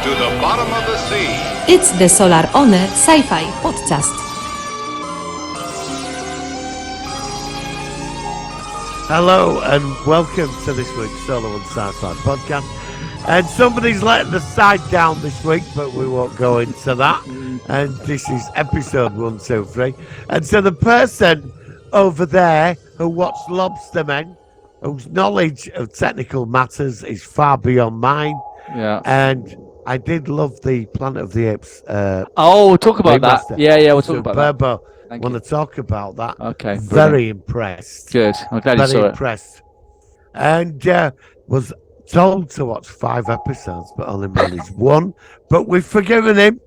to the bottom of the sea. It's the Solar One Sci-Fi podcast. Hello and welcome to this week's Solar One Sci-Fi podcast. And somebody's letting the side down this week, but we won't go into that. And this is episode 123. And so the person over there who watched Lobster Men, whose knowledge of technical matters is far beyond mine. Yeah. And I did love the Planet of the Apes. We'll talk about remaster. that. Yeah, we'll talk about that. I want to talk about that. Okay. Very impressed. Good. I'm glad you saw Very it. impressed. And was told to watch 5 episodes, but only managed one. But we've forgiven him.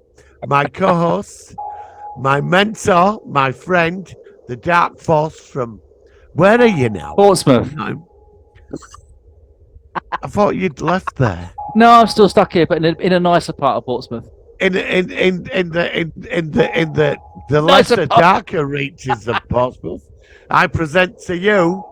My co-host, my mentor, my friend, the Dark Force from... Where are you now? Portsmouth. I thought you'd left there. No, I'm still stuck here, but in a nicer part of Portsmouth. In the lesser, darker reaches of Portsmouth, I present to you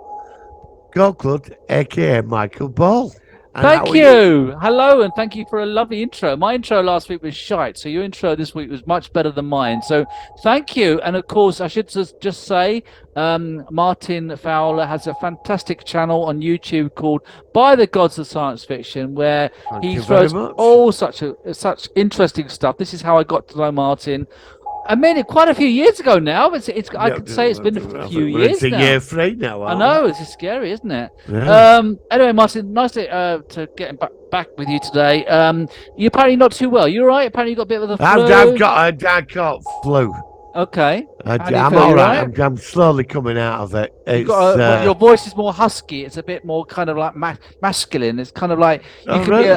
Goldclud, aka Michael Ball. And Thank you. Hello, and thank you for a lovely intro. My intro last week was shite, so your intro this week was much better than mine. So thank you. And of course, I should just say, Martin Fowler has a fantastic channel on YouTube called By the Gods of Science Fiction, where he throws all such interesting stuff. This is how I got to know Martin. I mean, quite a few years ago now. I could say it's been a few years now. It's year 3 now. I know, it's scary, isn't it? Yeah. Anyway, Martin, nice to get back with you today. You're apparently not too well. You all right? Apparently you got a bit of the flu. I've got flu. Okay. I'm all right. I'm slowly coming out of it. Your voice is more husky. It's a bit more kind of like masculine. It's kind of like you could be.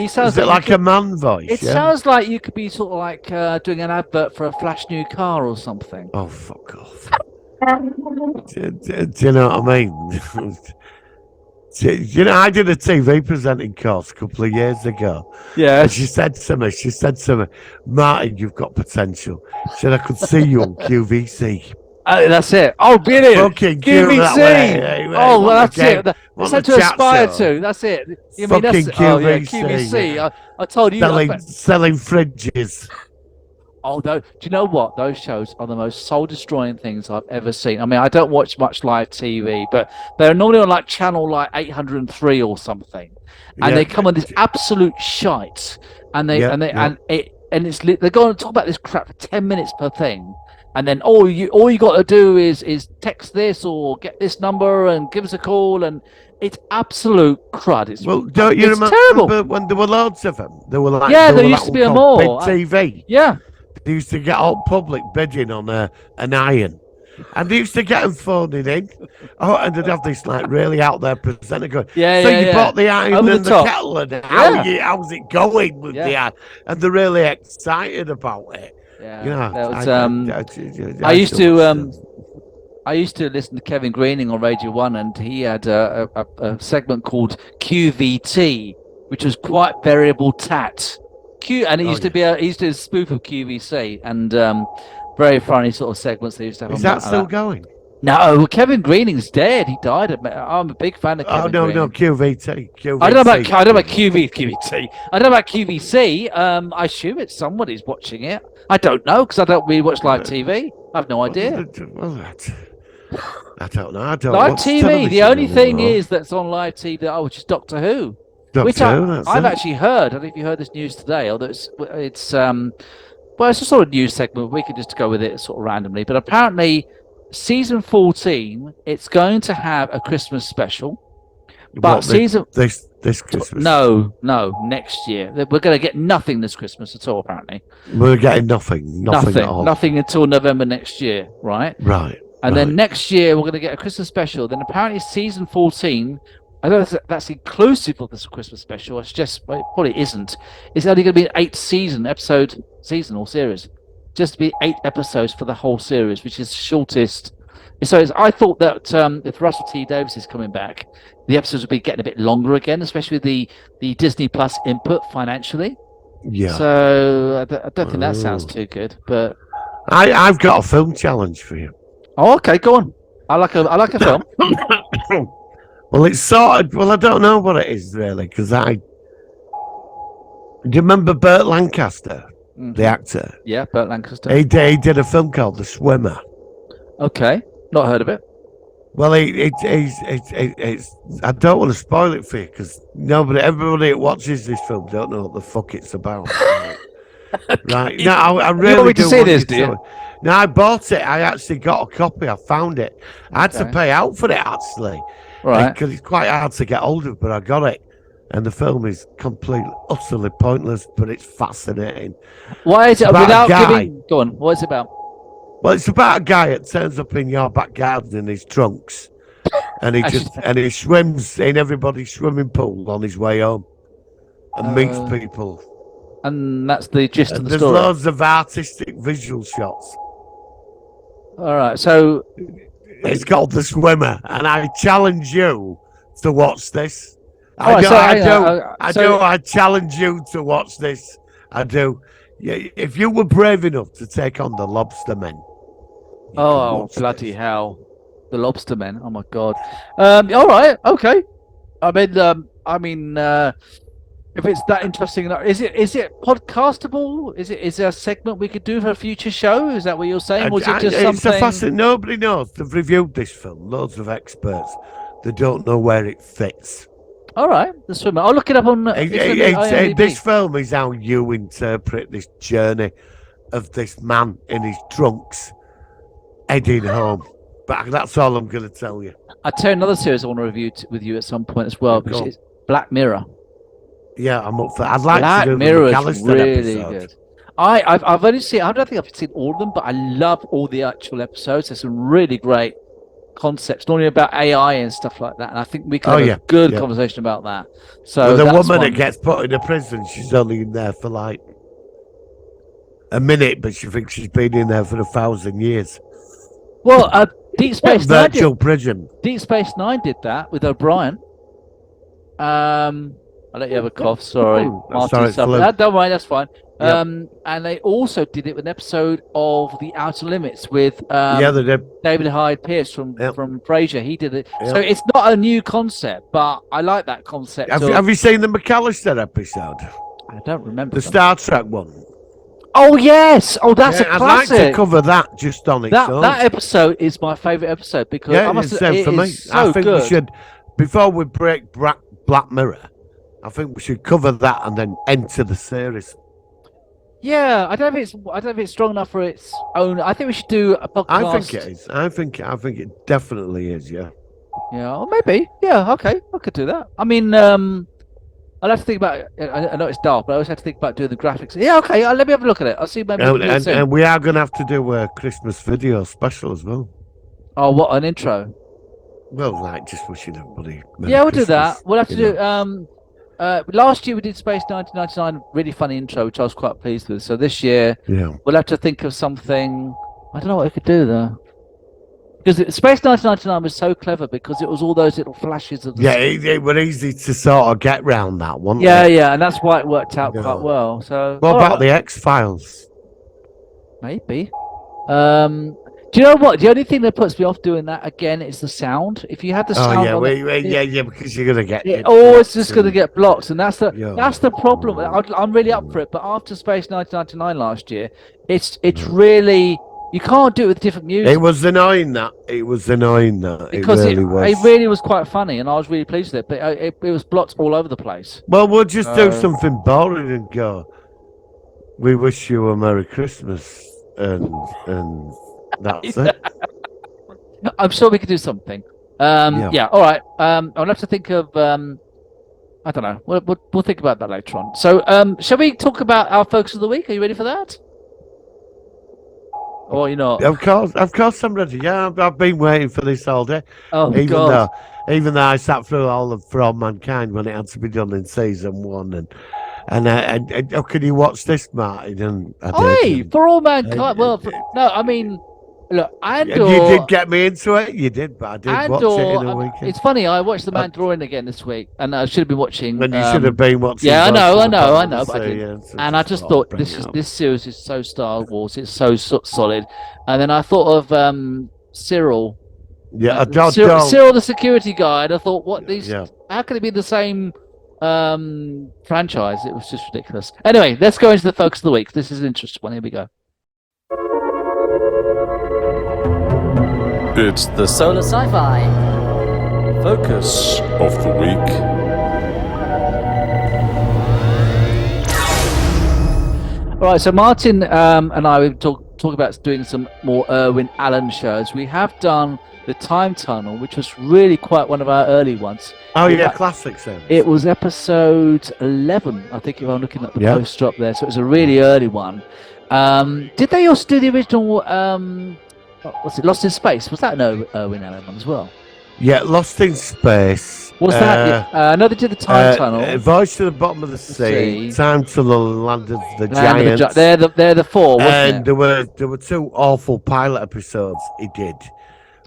You sound. Is it like a man voice? It sounds like you could be sort of like doing an advert for a flash new car or something. Oh, fuck off! do you know what I mean? You know, I did a TV presenting course a couple of years ago. Yeah. And she said to me, Martin, you've got potential. She said, I could see you on QVC. That's it. Oh, brilliant. Fucking QVC. Well, that's it. That's what to aspire to. That's it. You mean, that's QVC. QVC. Yeah. I told you. Selling fridges. Oh, do you know what? Those shows are the most soul-destroying things I've ever seen. I mean, I don't watch much live TV, but they're normally on like channel like 803 or something, and they come on this absolute shite, and they're going to talk about this crap for 10 minutes per thing, and then all you got to do is text this or get this number and give us a call, and it's absolute crud. Don't you remember terrible. When there were loads of them? There were like there used to be more. Big TV. Yeah. They used to get all public bidding on an iron. And they used to get them phoning in. Oh, and they'd have this like really out there presenter going, you bought the iron over and the kettle, and how's it going with the iron? And they're really excited about it. Yeah. You know, I used to listen to Kevin Greening on Radio 1, and he had a segment called QVT, which was quite variable tat. And it used to be a spoof of QVC, and very funny sort of segments they used to have. Is that still going? No, Kevin Greening's dead. He died. I'm a big fan of Kevin Greening. No, QVT. I don't know about QVT. I don't know about QVC. I assume it's somebody's watching it. I don't know, because I don't really watch live TV. I have no idea. I don't know. Live TV. The only thing is that's on live TV, which is Doctor Who. Which I've actually heard. I don't know if you heard this news today, although it's a sort of news segment. We could just go with it sort of randomly. But apparently, season 14, it's going to have a Christmas special. But this Christmas? No, next year. We're going to get nothing this Christmas at all. Apparently, we're getting nothing at all. Nothing until November next year, right? Right. And then next year we're going to get a Christmas special. Then apparently, season 14. I don't know if that's inclusive of this Christmas special. It probably isn't. It's only going to be an 8-season or series. Just to be 8 episodes for the whole series, which is the shortest. So I thought that if Russell T Davies is coming back, the episodes will be getting a bit longer again, especially with the Disney Plus input financially. Yeah. So I don't think that sounds too good. But I've got a film challenge for you. Oh, okay, go on. I like a film. Well, it's sort of. Well, I don't know what it is really, because I Do you remember Burt Lancaster, Mhm. the actor? Yeah, Burt Lancaster. He did a film called The Swimmer. Okay, not heard of it. Well, it's I don't want to spoil it for you because everybody that watches this film don't know what the fuck it's about. Right? No, I You want really me to do see want this, you do you? to. No, I bought it. I actually got a copy. I found it. I had to Okay. pay out for it actually, Right. because it's quite hard to get hold of. But I got it, and the film is completely, utterly pointless, but it's fascinating. Why is it about a without guy. giving? Go on. What is it about? Well, it's about a guy that turns up in your back garden in his trunks, and he swims in everybody's swimming pool on his way home, and meets people. And that's the gist of And the there's story. loads of artistic visual shots. All right. So It's called The Swimmer, and I challenge you to watch this. All right, I challenge you to watch this. I do. Yeah, if you were brave enough to take on the Lobster Men. Oh, bloody hell. The Lobster Men. Oh, my God. All right. Okay. I mean, if it's that interesting, is it podcastable? Is there a segment we could do for a future show? Is that what you're saying? Or is it just It's something? a fascinating. Nobody knows. They've reviewed this film. Loads of experts. They don't know where it fits. All right. The Swimmer. I'll look it up on IMDb. This film is how you interpret this journey of this man in his trunks heading home. But that's all I'm going to tell you. I'll tell you another series I want to review with you at some point as well, Go which on. is Black Mirror. Yeah, I'm up for. I'd like Black to do Mirror the is McAllister really episode. good. I've only seen. I don't think I've seen all of them, but I love all the actual episodes. There's some really great concepts, not only about AI and stuff like that. And I think we can have a good conversation about that. So the woman that gets put in a prison, she's only in there for like a minute, but she thinks she's been in there for 1,000 years. Well, Deep Space Nine. Virtual prison. Deep Space Nine did that with O'Brien. I'll let you have a cough. Sorry, Martin. Don't worry, that's fine. And they also did it with an episode of The Outer Limits with they did. David Hyde Pierce from Frasier. He did it. So it's not a new concept, but I like that concept. Have you seen the McAllister episode? I don't remember the Star Trek one. Oh yes! Oh, that's a classic. I'd like to cover that just on its own. That episode is my favourite episode because it's same for me. I think we should, before we break Black Mirror, I think we should cover that and then enter the series. Yeah, I don't know if it's strong enough for its own. I think we should do a podcast. I think it is. I think it definitely is. Yeah. Yeah, or maybe. Yeah. Okay, I could do that. I mean, I'll have to think about it. I know it's dark, but I always have to think about doing the graphics. Yeah, okay. Let me have a look at it. I'll see. Maybe and we are going to have to do a Christmas video special as well. Oh, what an intro! Well, like just wishing everybody. Yeah, we'll do that. We'll have to do. Last year we did Space 1999, really funny intro, which I was quite pleased with. So this year, we'll have to think of something. I don't know what we could do though. Because Space 1999 was so clever because it was all those little flashes of the it was easy to sort of get round that one. Yeah, and that's why it worked out quite well. So what about the X-Files? Maybe. Do you know what? The only thing that puts me off doing that again is the sound. If you have the sound, because you're gonna get it always just gonna get blocked, and that's the problem. I'm really up for it, but after Space 1999 last year, it's really. You can't do it with different music. It was annoying that. Because it really was quite funny, and I was really pleased with it. But it was blocked all over the place. Well, we'll just do something boring and go. We wish you a Merry Christmas, and that's it. I'm sure we could do something. Yeah. All right. I'll have to think of. I don't know. We'll think about that later on. So, shall we talk about our focus of the week? Are you ready for that? Or you know, of course, I'm ready. Yeah, I've been waiting for this all day. Oh, even though I sat through all of For All Mankind when it had to be done in season 1, and how can you watch this, Martin? And For All Mankind. No, I mean, look, Andor. You did get me into it. You did, but I did watch it in a weekend. It's funny. I watched The Mandalorian again this week, and I should have been watching. And you should have been watching. Yeah, I know. But I didn't. And I just thought this series is so Star Wars. It's so solid. And then I thought of Cyril. Yeah, Cyril, the security guy. And I thought, how can it be the same franchise. It was just ridiculous. Anyway, let's go into the focus of the week. This is an interesting one. Here we go. It's the Solar Sci-Fi Focus of the Week. All right, so Martin and I will talk about doing some more Irwin Allen shows. We have done the Time Tunnel, which was really quite one of our early ones. Oh yeah, classic series. It was episode 11, I think, if I'm looking at the poster up there. So it was a really early one. Did they also do the original? What's it? Lost in Space? Was that an Irwin Allen one as well? Yeah, Lost in Space. Was that? I know they did the Time Tunnel. Voyage to the Bottom of the Sea. Time Tunnel, Land of the Giants. They're the four, wasn't and it? there were two awful pilot episodes he did,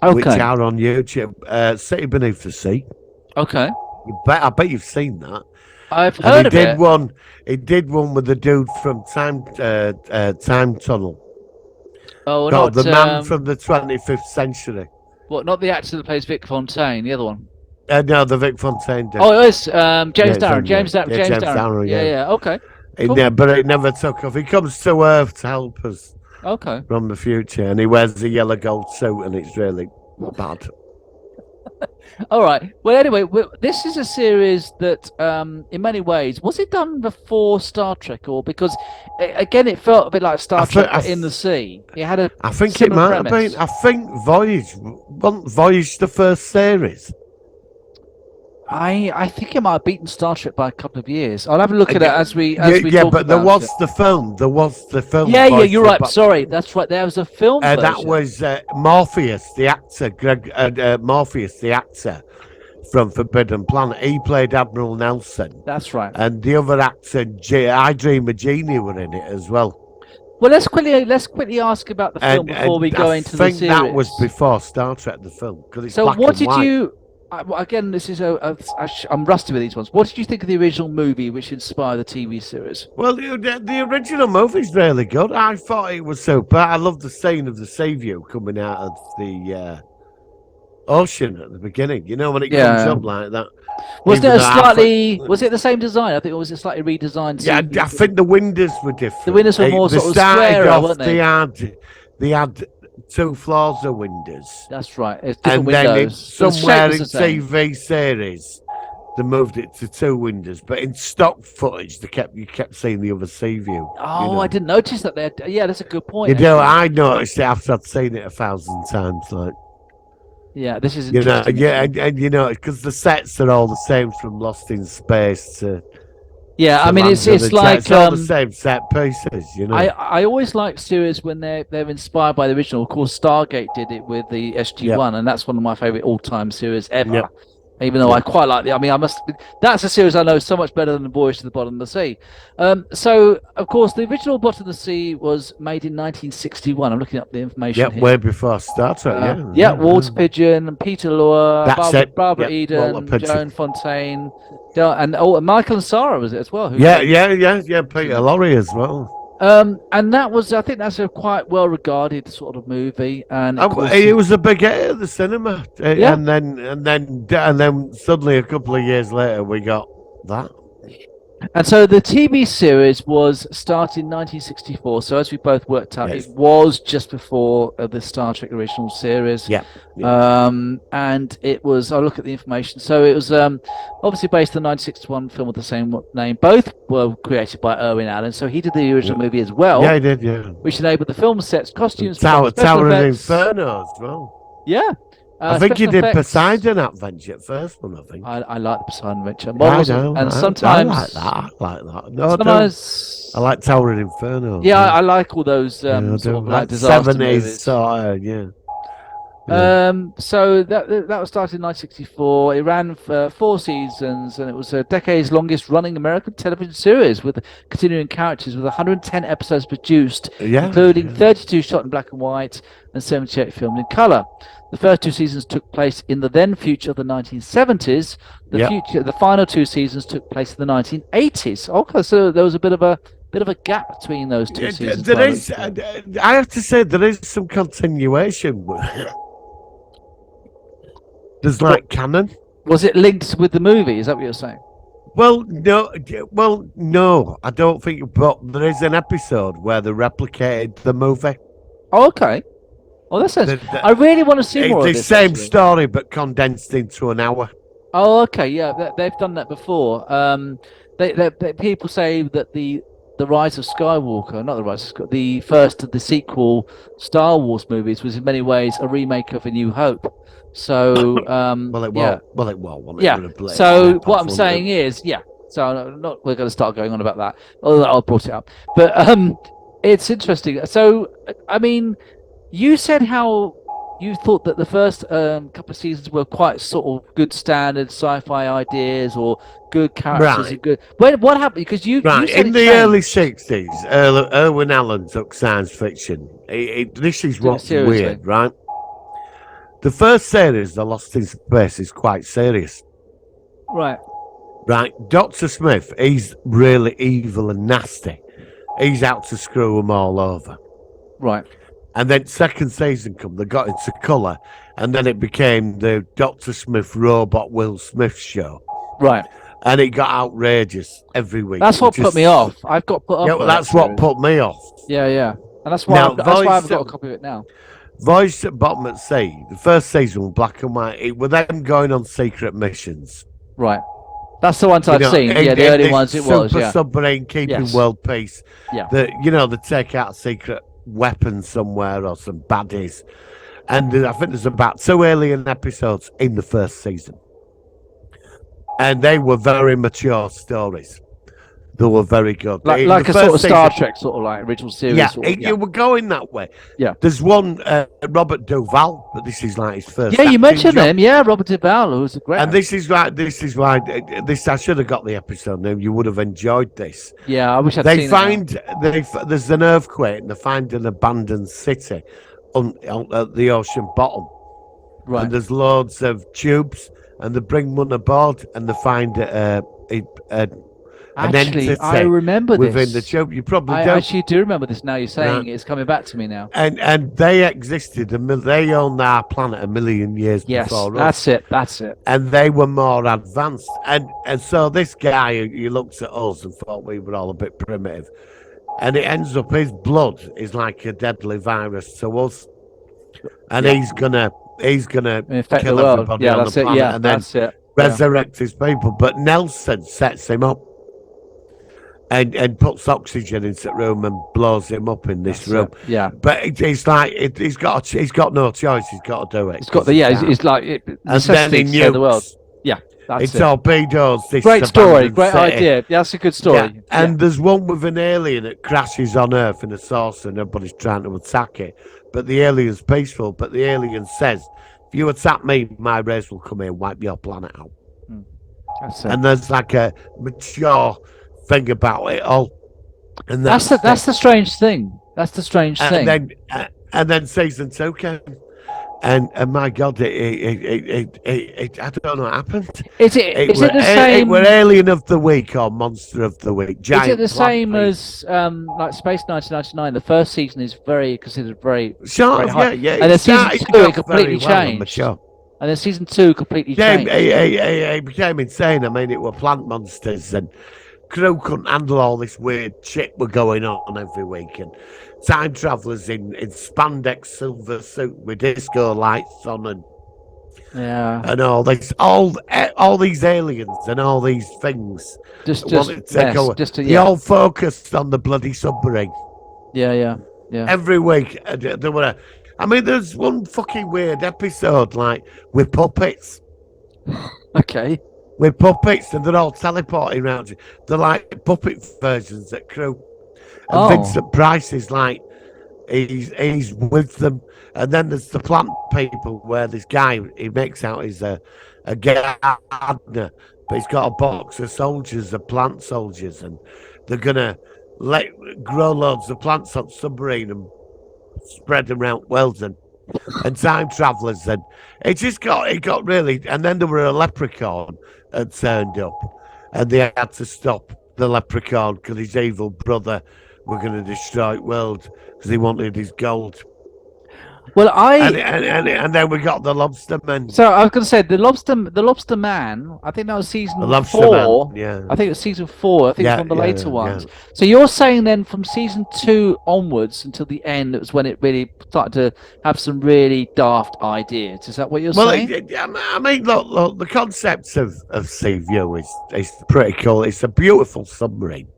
which Okay. are on YouTube. City Beneath the Sea. Okay. I bet you've seen that. I've heard of it. He did one with the dude from Time Tunnel. Oh, No, not the man from the 25th century. what? Not the actor that plays Vic Fontaine. The other one. No, the Vic Fontaine did. Oh, it is James Darren. James James Darren. Darren, Yeah. Okay. Cool. Yeah, but it never took off. He comes to Earth to help us Okay. from the future, and he wears a yellow gold suit, and it's really bad. All right. Well, anyway, this is a series that, in many ways, was it done before Star Trek, or because, again, it felt a bit like Star Trek but in the sea. It had a. I think it might premise. have been. I think Voyage. Wasn't Voyage the first series? I think it might have beaten Star Trek by a couple of years. I'll have a look at it as we talk but there about was it. the film. There was the film. Yeah, Voyage you're to right. the Sorry, that's right. There was a film version. That was Morpheus, the actor. Morpheus, the actor from Forbidden Planet. He played Admiral Nelson. That's right. And the other actor, I Dream a Genie, were in it as well. Well, let's quickly ask about the film before we go into the series. I think that was before Star Trek, the film, because it's so black what and did white. you? Again, this is I'm rusty with these ones. What did you think of the original movie, which inspired the TV series? Well, the original movie's really good. I thought it was super. I love the scene of the Seaview coming out of the ocean at the beginning. You know, when it comes up like that. Was there was it the same design? I think, or was it slightly redesigned? Yeah, I think the windows were different. The windows were more sort of square, weren't they? They had 2 floors of windows. That's right. It's different and windows. then somewhere in TV series, they moved it to 2 windows. But in stock footage, you kept seeing the other sea view. Oh, I didn't notice that. Yeah, that's a good point. You know, I noticed it after I'd seen it 1,000 times. Like, yeah, this is interesting. And you know, because the sets are all the same from Lost in Space to. Yeah, I mean, it's like it's all the same set pieces, you know. I always like series when they're inspired by the original. Of course, Stargate did it with the SG-1, and that's one of my favorite all-time series ever. Yep. Even though I quite like it. I mean, that's a series I know so much better than the Voyage to the Bottom of the Sea. So, of course, the original Bottom of the Sea was made in 1961. I'm looking up the information here. Way before Star Trek, yeah. Walter Pigeon, Peter Lorre, Barbara Eden, Joan Fontaine, and Michael and Sarah was it as well? Yeah, Peter Lorre as well. And that was, I think that's a quite well-regarded sort of movie, and it was a big hit at the cinema. And then suddenly a couple of years later we got that. And so the TV series was started in 1964. So as we both worked out, it was just before the Star Trek original series. Yeah. And it was, I'll look at the information. So it was obviously based on the 1961 film with the same name. Both were created by Irwin Allen. So he did the original movie as well. Yeah, he did, which enabled the film sets, costumes, Tower of Inferno as well. Yeah. I think he did Poseidon Adventure, first one, I think. I like the Poseidon Adventure. And sometimes I like that. No, sometimes I like Tower of Inferno. Yeah, I like all those sort of like disaster 70s movies. So that was started in 1964. It ran for 4 seasons, and it was a decade's longest running American television series with continuing characters, with 110 episodes produced, including 32 shot in black and white and 78 filmed in color. The first 2 seasons took place in the then future of the 1970s. The final 2 seasons took place in the 1980s. Okay, so there was a bit of a gap between those 2 seasons. There is, I have to say, there is some continuation. There's canon. Was it linked with the movie? Is that what you're saying? no, I don't think. But there is an episode where they replicated the movie. Oh, okay. Oh, that sounds. The- I really want to see It's more the of this. same actually. story, but condensed into an hour. Oh, okay, yeah, they've done that before. People say that the Rise of Skywalker, not the Rise of Skywalker, the first of the sequel Star Wars movies was in many ways a remake of A New Hope. So, Well, it yeah, won't. Well, it won't. Will it? yeah. Would have blamed So rip what off, I'm wouldn't saying it? is, yeah. So not we're going to start going on about that. Although I brought it up, but it's interesting. So I mean, you said how you thought that the first couple of seasons were quite sort of good standard sci-fi ideas or good characters Right. and good. What happened? Because you Right, said in it the changed. early 60s, Irwin Allen took science fiction. This is Took it what's seriously. weird, right? The first series, The Lost in Space, is quite serious. Right. Right, Dr. Smith, he's really evil and nasty. He's out to screw them all over. Right. And then second season come, they got into colour, and then it became the Dr. Smith robot Will Smith show. Right. And it got outrageous every week. That's It what was put me just- off. I've got put off. Yeah, by well, that that's what series. put me off. Yeah, yeah. And that's why Now, that's why I've Voice- got a copy of it now. Voyage at Bottom at Sea, the first season was black and white. It were them going on secret missions. Right. That's the ones You I've know, seen. in- Yeah, the in early this ones it was. super Yeah. submarine keeping Yes. world peace. Yeah. They take out a secret weapon somewhere or some baddies. And I think there's about 2 alien episodes in the first season. And they were very mature stories. They were very good. Like In like the a sort of first Star season- Trek sort of like original series. Yeah, sort of, you were going that way. Yeah. There's one, Robert Duvall, but this is like his first. Yeah, you acting mentioned job. him. Yeah, Robert Duvall, who's a great. And this is why I should have got the episode name. You would have enjoyed this. Yeah, I wish I'd They seen find there's an earthquake and they find an abandoned city on at the ocean bottom. it. Right. And there's loads of tubes, and they bring one aboard, and they find an Actually, entity I remember within this. the tube. You probably I don't. actually do remember this. Now you're saying Right. it's coming back to me now. And they existed. They owned our planet 1,000,000 years Yes, before us. that's it. That's it. And they were more advanced. And so this guy, he looks at us and thought we were all a bit primitive. And it ends up his blood is like a deadly virus to us. And he's gonna Infect kill the world. everybody Yeah, on that's the it. planet Yeah, and then that's it. Yeah. resurrect his people. But Nelson sets him up and puts oxygen into the room and blows him up in this That's room. it. Yeah, But it's like he's got no choice. He's got to do it. it's got the it's like it, and then necessity he to save the world. nukes. Yeah, that's It it. torpedoes this Great story. abandoned Great city. idea. That's a good story. Yeah. And there's one with an alien that crashes on Earth in a saucer and everybody's trying to attack it. But the alien's peaceful. But the alien says, if you attack me, my race will come here and wipe your planet out. That's it. And there's like a mature thing about it all. And That's the strange thing. That's the strange thing. and then season 2 came. And my God, it I don't know what happened. Is it were, the same? It were Alien of the Week or Monster of the Week. Is Giant it the same plant as like Space 1999? The first season is considered very, Sort very of, high. yeah. And then season started 2 off it completely very well and changed. mature. And then season 2 completely Yeah, changed. it became insane. I mean, it were plant monsters and crew couldn't handle all this weird shit were going on every week. And time travelers in spandex silver suit with disco lights on Yeah, and all this, all these aliens and all these things. just wanted to take over. just to, They all focused on the bloody submarine. yeah. Every week, there were. I mean, there's one fucking weird episode, like with puppets. Okay. With puppets, and they're all teleporting around you. They're like puppet versions at crew. And Oh. Vincent Price is like, he's with them. And then there's the plant people where this guy, he makes out he's a gardener, but he's got a box of soldiers, of plant soldiers, and they're going to grow loads of plants on submarine and spread them around worlds and time travelers. And it got really, and then there were a leprechaun that turned up and they had to stop the leprechaun because his evil brother were going to destroy the world because he wanted his gold. Well, and then we got the Lobster Men. So I was going to say the Lobster Man. I think that was season The Lobster 4. Man, yeah. I think it was season 4. I think it's one of the later yeah. ones. So you're saying then from season 2 onwards until the end, it was when it really started to have some really daft ideas. Is that what you're saying? I mean, look, the concept of Seaview is pretty cool. It's a beautiful submarine.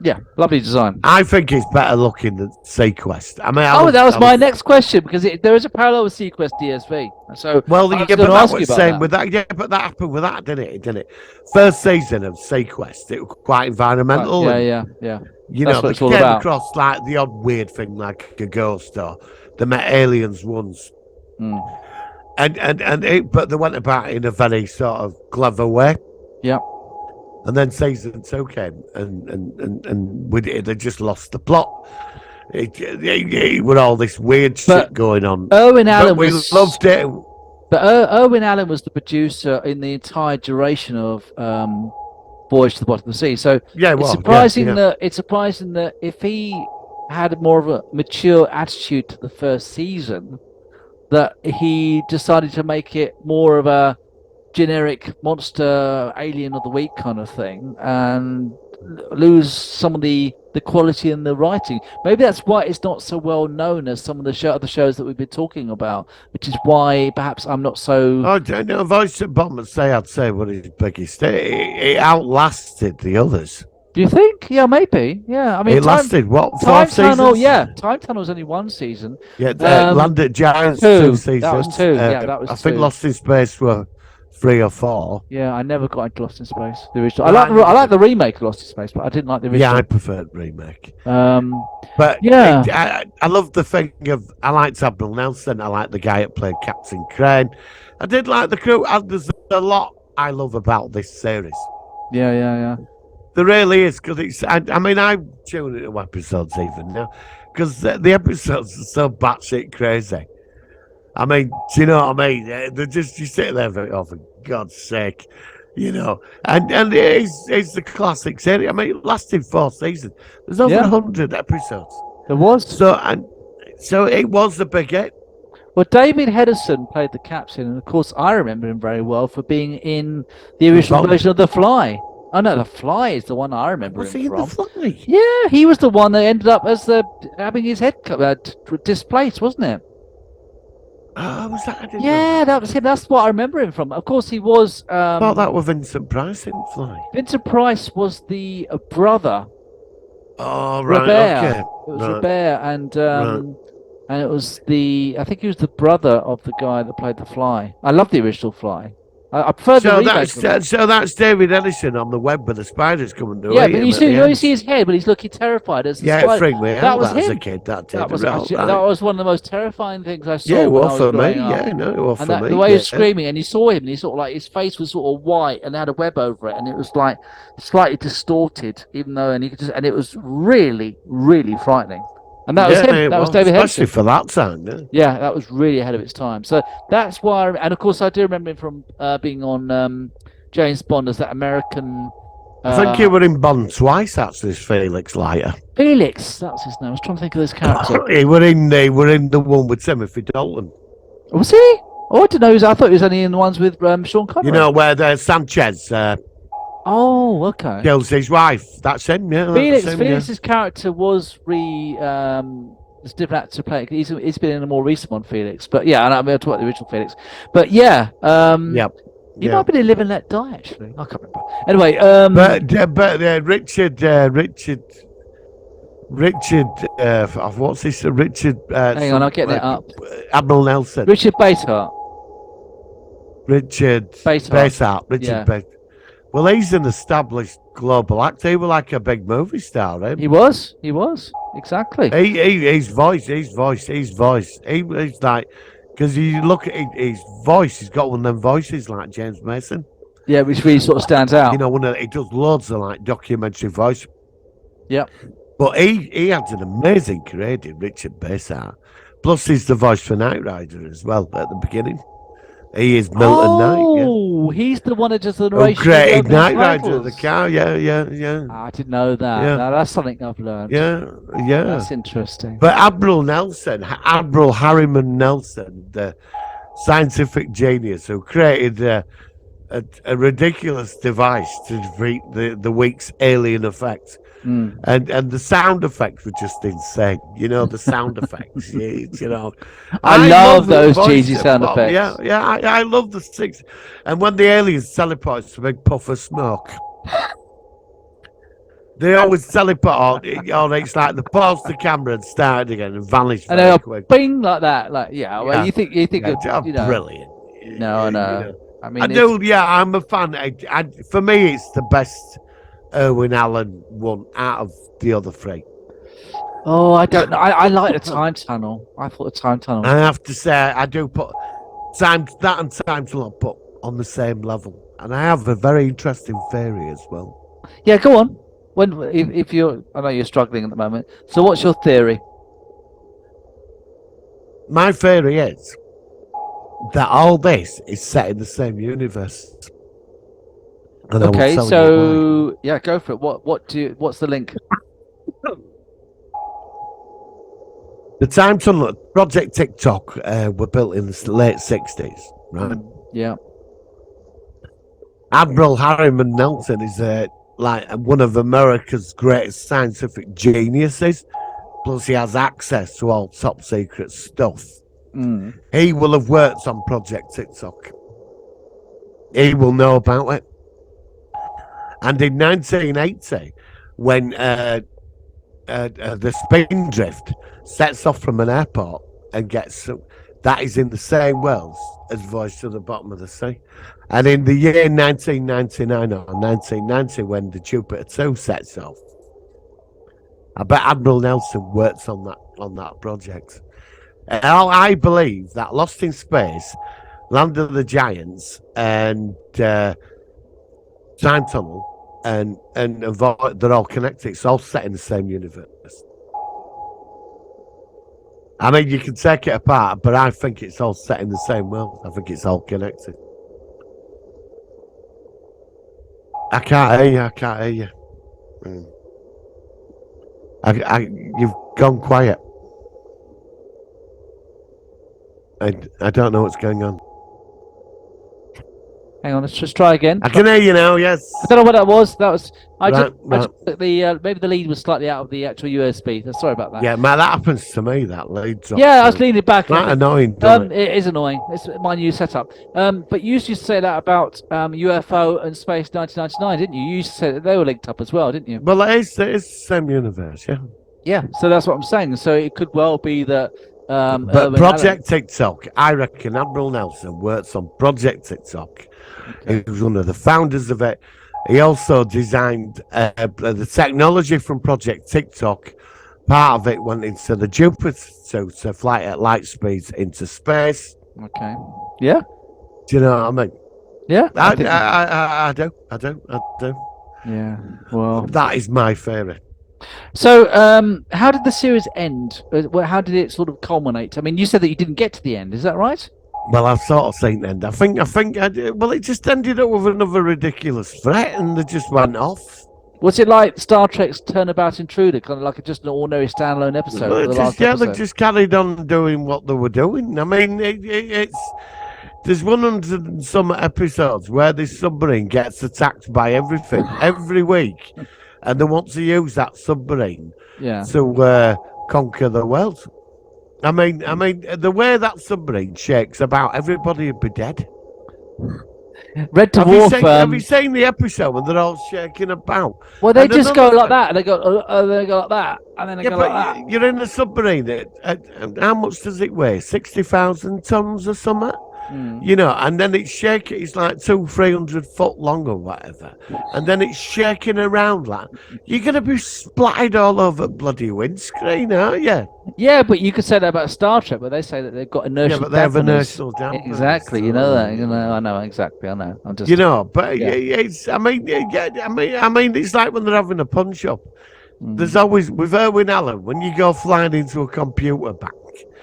Yeah, lovely design. I think it's better looking than Sequest. I mean, that was my next question because there is a parallel with Sequest DSV. So well, I was yeah, going but to ask that you was about same that. with that. Yeah, but that happened with that, didn't it? First season of Sequest, it was quite environmental. Right, and, yeah. You That's know, what they it's all came about. across like the odd weird thing, like a ghost, or they met aliens once, but they went about it in a very sort of clever way. Yeah. And then season 2 came, and with it, they just lost the plot. It with all this weird shit going on. Irwin Allen loved it. But Irwin Allen was the producer in the entire duration of Voyage to the Bottom of the Sea. So it's surprising that if he had more of a mature attitude to the first season, that he decided to make it more of a generic monster alien of the week kind of thing and lose some of the quality in the writing. Maybe that's why it's not so well known as some of the other shows that we've been talking about, which is why perhaps I'm not so. I don't know. Voice at bottom, I'd say what his biggest. It outlasted the others. Do you think? Yeah, maybe. Yeah, I mean, it lasted what? Time 5 seasons? Tunnel, yeah. Time Tunnel was only 1 season. Yeah, Land at Giants 2 seasons. That was 2. Yeah, that was 2. I think Lost in Space were 3 or 4. Yeah, I never got into Lost in Space. The original. I like the remake of Lost in Space, but I didn't like the original. Yeah, I preferred remake. But yeah, I love the thing of. I liked Admiral Nelson. I liked the guy that played Captain Crane. I did like the crew. There's a lot I love about this series. Yeah. There really is, because it's. I mean, I'm tuning into episodes even now, because the episodes are so batshit crazy. I mean, do you know what I mean? They're just you sit there, oh, for God's sake, you know. And it's the classic series. I mean, it lasted 4 seasons. There's over 100 episodes. There was. So it was a big hit. Well, David Hedison played the captain, and of course, I remember him very well for being in the original version of The Fly. Oh no, The Fly is the one I remember him from. Was he in The Fly? Yeah, he was the one that ended up as having his head displaced, wasn't it? Oh, was that? That was him. That's what I remember him from. Of course, he was. I thought that was Vincent Price in Fly. Vincent Price was the brother. Oh, right. Robert. Okay. It was Robert, and it was I think he was the brother of the guy that played the Fly. I love the original Fly. I prefer the remake. So that's David Ellison on the web with the spiders coming to but you see his head when he's looking terrified as the spider. It freaked me out. That was him. As a kid. That was one of the most terrifying things I saw. Yeah, it when was I was for me. growing up. Yeah, no, it was and for me. The way he was screaming, and you saw him, and he sort of like his face was sort of white and had a web over it, and it was like slightly distorted, even though, and it was really, really frightening. And that was him. That was David Hedison. Especially for that time. Yeah, that was really ahead of its time. So that's why, and of course, I do remember him from being on James Bond as that American. I think he were in Bond twice. Actually, Felix Leiter. Felix, that was his name. I was trying to think of this character. He were in the one with Timothy Dalton. Was he? Oh, I didn't know. I thought he was only in the ones with Sean Connery. You know where Sanchez. Oh, okay. Kills his wife. That's him, yeah. Felix's character was there's a different actor to play. He's been in a more recent one, Felix. But yeah, and I'm going to talk about the original Felix. But yeah, he might have been in Live and Let Die, actually. I can't remember. Anyway, but Richard, what's this? Richard. Hang on, I'll get that up. Admiral Nelson. Richard Basehart. Richard Basehart. Well, he's an established global actor. He was like a big movie star, eh? He was exactly. His voice. He's like, because you look at his voice, he's got one of them voices like James Mason. Yeah, which really sort of stands out. You know, he does loads of like documentary voice. Yeah. But he had an amazing career, did Richard Basehart. Plus, he's the voice for Knight Rider as well at the beginning. He is Milton Knight. Yeah. Oh, he's the one that does the Who narration. of the created opening Knight Rider of the titles. car. Yeah. I didn't know that. Yeah. Now that's something I've learned. Yeah. That's interesting. But Admiral Harriman Nelson, the scientific genius who created a ridiculous device to defeat the week's alien effects. And the sound effects were just insane. You know, the sound effects. You know, I love those the cheesy voice sound of Bob. effects. Yeah. I love the six. And when the aliens teleport, it's a big puff of smoke. They always teleport, or it's like they pause the camera and start again and vanish And very they'll quick. bing like that. Like, well, you think of, you know, brilliant. No, I know. You know. I mean, I do. Yeah, I'm a fan. For me, it's the best Irwin Allen one out of the other three. Oh, I don't know. I like the time tunnel. I thought the time tunnel. I have to say, I do put time tunnel put on the same level, and I have a very interesting theory as well. Yeah, go on. If you're, I know you're struggling at the moment. So, what's your theory? My theory is that all this is set in the same universe. And Okay, so yeah, go for it. What's the link? The time tunnel, Project TikTok, were built in the late 60s, right? Yeah. Admiral Harriman Nelson is like one of America's greatest scientific geniuses. Plus, he has access to all top secret stuff. He will have worked on Project TikTok. He will know about it. And in 1980, when the Spindrift sets off from an airport and gets that is in the same world as Voyage to the Bottom of the Sea. And in the year 1999 or 1990, when the Jupiter 2 sets off, I bet Admiral Nelson works on that project. And I believe that Lost in Space, Land of the Giants, and Time Tunnel, and they're all connected. It's all set in the same universe. I mean, you can take it apart, but I think it's all set in the same world. I think it's all connected. I can't hear you. You've gone quiet. I don't know what's going on. Hang on, let's just try again. I can hear you now. Yes. I don't know what that was. That was I Right. just maybe the lead was slightly out of the actual USB. Sorry about that. Yeah, man, that happens to me. That lead drop. Yeah, I was leaning back. Quite annoying. Doesn't it? It is annoying. It's my new setup. But you used to say that about UFO and Space 1999, didn't you? You used to say that they were linked up as well, didn't you? Well, it is the same universe. Yeah. Yeah. So that's what I'm saying. So it could well be that. But Irwin Project TikTok, I reckon Admiral Nelson works on Project TikTok. Okay. He was one of the founders of it. He also designed the technology from Project TikTok. Part of it went into the Jupiter to fly at light speeds into space. Okay. Yeah. Do you know what I mean? Yeah. I do. Yeah. Well. That is my theory. So, how did the series end? How did it sort of culminate? I mean, you said that you didn't get to the end. Is that right? Well, I've sort of seen the end. I think it just ended up with another ridiculous threat, and they just went off. Was it like Star Trek's Turnabout Intruder, kind of like just an ordinary standalone episode? They just carried on doing what they were doing. I mean, there's 100 and some episodes where this submarine gets attacked by everything every week, and they want to use that submarine to conquer the world. I mean, the way that submarine shakes about, everybody would be dead. Red Dwarf. Have you seen the episode when they're all shaking about? Well, they just go like that. They go like that, and then they go like that. You're in a submarine. How much does it weigh? 60,000 tons or something? You know, and then it's shaking. It's like 200-300 foot long or whatever, and then it's shaking around like you're gonna be splattered all over bloody windscreen, aren't you? Yeah, but you could say that about Star Trek, but they say that they've got inertial. Yeah, but they have inertial dampers. Exactly, you know that. You know, I know exactly. I know. I'm just. You know, but it's. I mean, it's like when they're having a punch up. There's always with Irwin Allen when you go flying into a computer bank.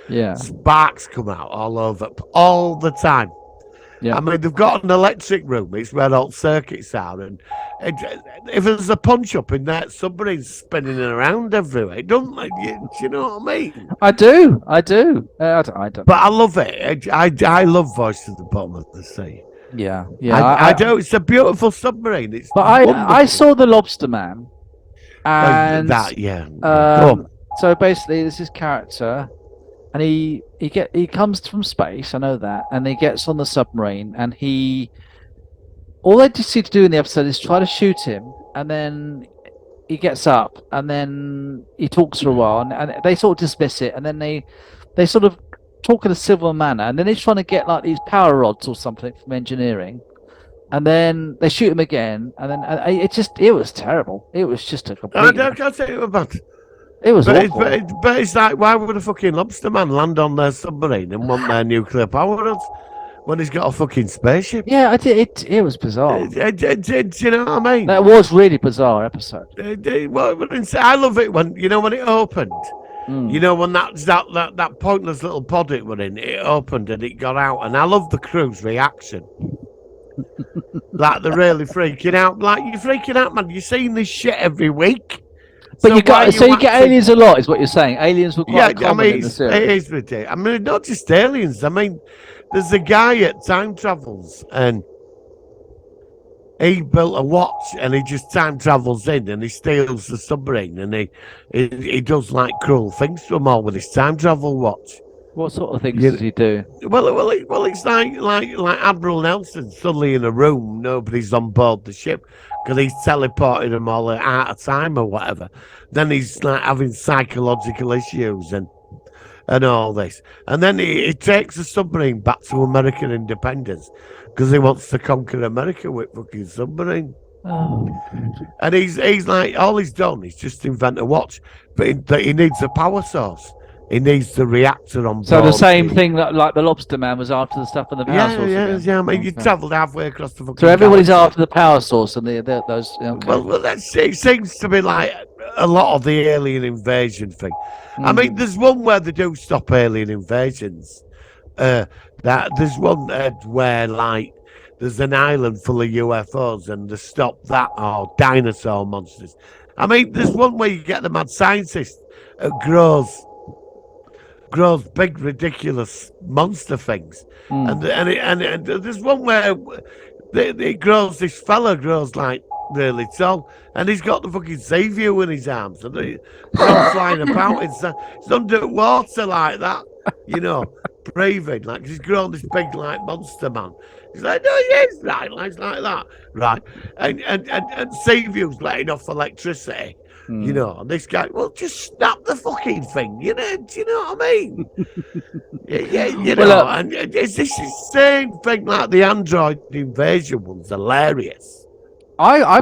Yeah. Sparks come out all over all the time. Yeah. I mean, they've got an electric room. It's where all circuits are, and if there's a punch up in that submarine spinning around everywhere, it don't like you. Do you know what I mean? I do. I don't. But I love it. I love Voice to the Bottom of the Sea. Yeah, yeah. I do. It's a beautiful submarine. It's But I saw the Lobster Man, and Go on. so basically, this is his character, and he comes from space. I know that, and he gets on the submarine, and all they just seem to do in the episode is try to shoot him, and then he gets up, and then he talks for a while, and they sort of dismiss it, and then they sort of talk in a civil manner, and then he's trying to get like these power rods or something from engineering, and then they shoot him again, and then it was terrible. It was just a complete. I can't say it was bad. It was But awful. it's like, why would a fucking lobster man land on their submarine and want their nuclear power rods when he's got a fucking spaceship? Yeah, it was bizarre. Do you know what I mean? That was really bizarre episode. I love it when when it opened. When that pointless little pod it were in, it opened and it got out, and I love the crew's reaction. Like they're really freaking out. Like, you're freaking out, man. You're seeing this shit every week. But you get aliens a lot, is what you're saying. Aliens were quite common in the series. It is ridiculous. I mean, not just aliens. I mean, there's a guy at Time Travels, and he built a watch, and he just time travels in, and he steals the submarine, and he does like cruel things to them all with his time travel watch. What sort of things does he do? Well, it's like Admiral Nelson suddenly in a room, nobody's on board the ship because he's teleported them all out of time or whatever. Then he's like having psychological issues and all this, and then he takes the submarine back to American independence because he wants to conquer America with fucking submarine. Oh. And he's like, all he's done is just invent a watch, but he needs a power source. He needs the reactor on board. So the same thing that like the Lobster Man was after the stuff on the power source. Yeah. I mean, you travelled halfway across the fucking. So everybody's galaxy. after the power source and those. Okay. Well, it seems to be like a lot of the alien invasion thing. I mean, there's one where they do stop alien invasions. That there's one where like there's an island full of UFOs and they stop that, or dinosaur monsters. I mean, there's one where you get the mad scientist that grows big, ridiculous monster things, and there's one where this fella grows like really tall, and he's got the fucking Savior in his arms, and he's all flying about. It's underwater like that, breathing like he's grown this big like monster man. He's like, no, yes, right, like that, right, and Saviour's letting off electricity. And this guy, well, just snap the fucking thing, do you know what I mean? And it's this same thing like the android invasion one's hilarious. I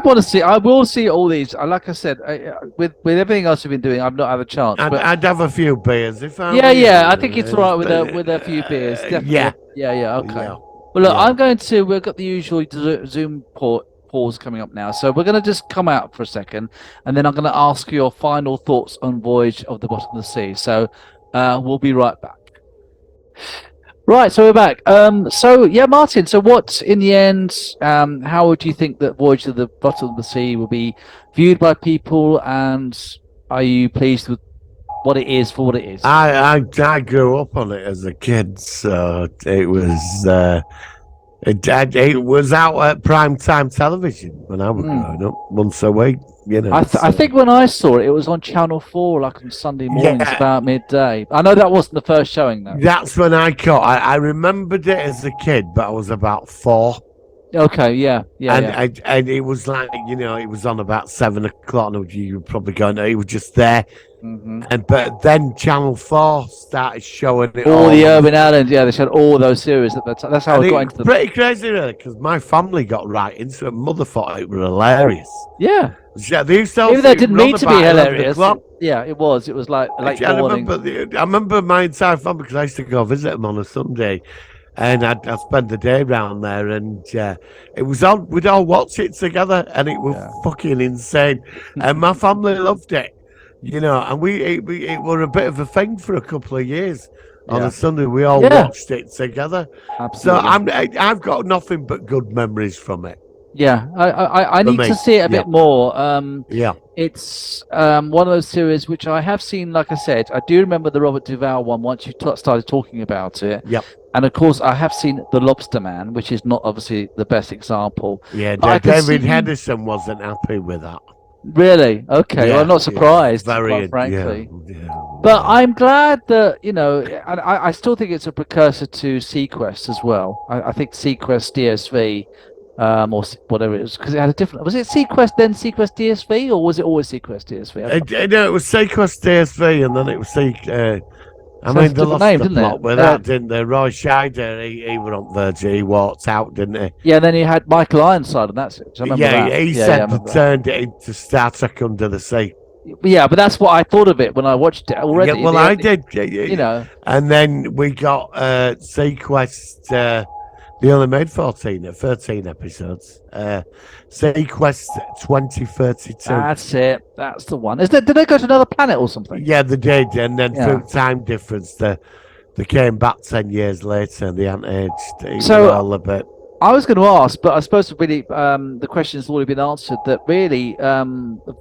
will see all these. Like I said, with everything else we've been doing, I've not had a chance. I'd have a few beers if I. I think it's all right with a few beers. Definitely. Yeah. Okay. Yeah. Well, look, we've got the usual Zoom pause coming up now, so we're going to just come out for a second, and then I'm going to ask your final thoughts on Voyage of the Bottom of the Sea. So we'll be right back. Right, so we're back. Martin, so what, in the end, how would you think that Voyage of the Bottom of the Sea will be viewed by people, and are you pleased with what it is for what it is? I grew up on it as a kid, so it was it was out at prime time television when I was growing up, once a week. I think when I saw it, it was on Channel 4, like on Sunday mornings about midday. I know that wasn't the first showing, though. That's when I caught. I remembered it as a kid, but I was about 4. Okay, yeah. And it was like, it was on about 7 o'clock, and you were probably going, it was just there. Mm-hmm. But then Channel 4 started showing it all the Irwin Allen, they showed all those series at that time. That's how I got into them. Pretty crazy, really, because my family got right into it. Mother thought it was hilarious. Yeah. They used to even though it didn't mean to be hilarious. It was. It was like late morning. I remember my entire family, because I used to go visit them on a Sunday, and I'd spend the day around there, and it was on. We'd all watch it together, and it was fucking insane. And my family loved it, and it were a bit of a thing for a couple of years. on Yeah. a Sunday. We all Yeah. watched it together. Absolutely. So I've got nothing but good memories from it. Yeah, I For need me, to see it a yeah. bit more. Yeah. It's one of those series which I have seen. Like I said, I do remember the Robert Duvall one once you started talking about it. Yep. And of course, I have seen The Lobster Man, which is not obviously the best example. Yeah, But I can David see- Henderson wasn't happy with that. Really? Okay. Well, I'm not surprised, quite frankly. Yeah, But I'm glad that, and I still think it's a precursor to Sequest as well. I think Sequest DSV, whatever it was, because it had a different. Was it Sequest then Sequest DSV, or was it always Sequest DSV? No, it was Sequest DSV, and then it was I So mean, it's a they different lost name, the didn't it? plot with that, didn't they? Roy Scheider, he were on Virgin. He walked out, didn't he? Yeah, and then you had Michael Ironside, and that's it. I remember Yeah, that. he Yeah, I said remember they that. turned it into Star Trek Under the Sea. Yeah, but that's what I thought of it when I watched it already. Yeah, well, I did. You And then we got Sequest. They only made 13 episodes. Sequest 2032. That's it. That's the one. Did they go to another planet or something? Yeah, they did. And then Yeah. through time difference, they came back 10 years later. They hadn't aged. It So- was all a bit. I was going to ask, but I suppose really the question's already been answered. That really,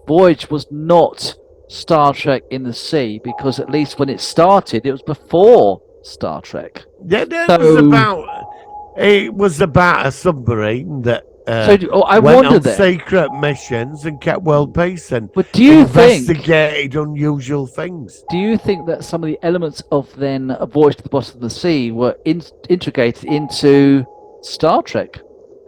Voyage was not Star Trek in the sea, because at least when it started, it was before Star Trek. Yeah, it was about a submarine that I went wonder on then. secret missions and kept world peace and But do you think? investigated unusual things. Do you think that some of the elements of then A Voyage to the Bottom of the Sea were integrated into Star Trek?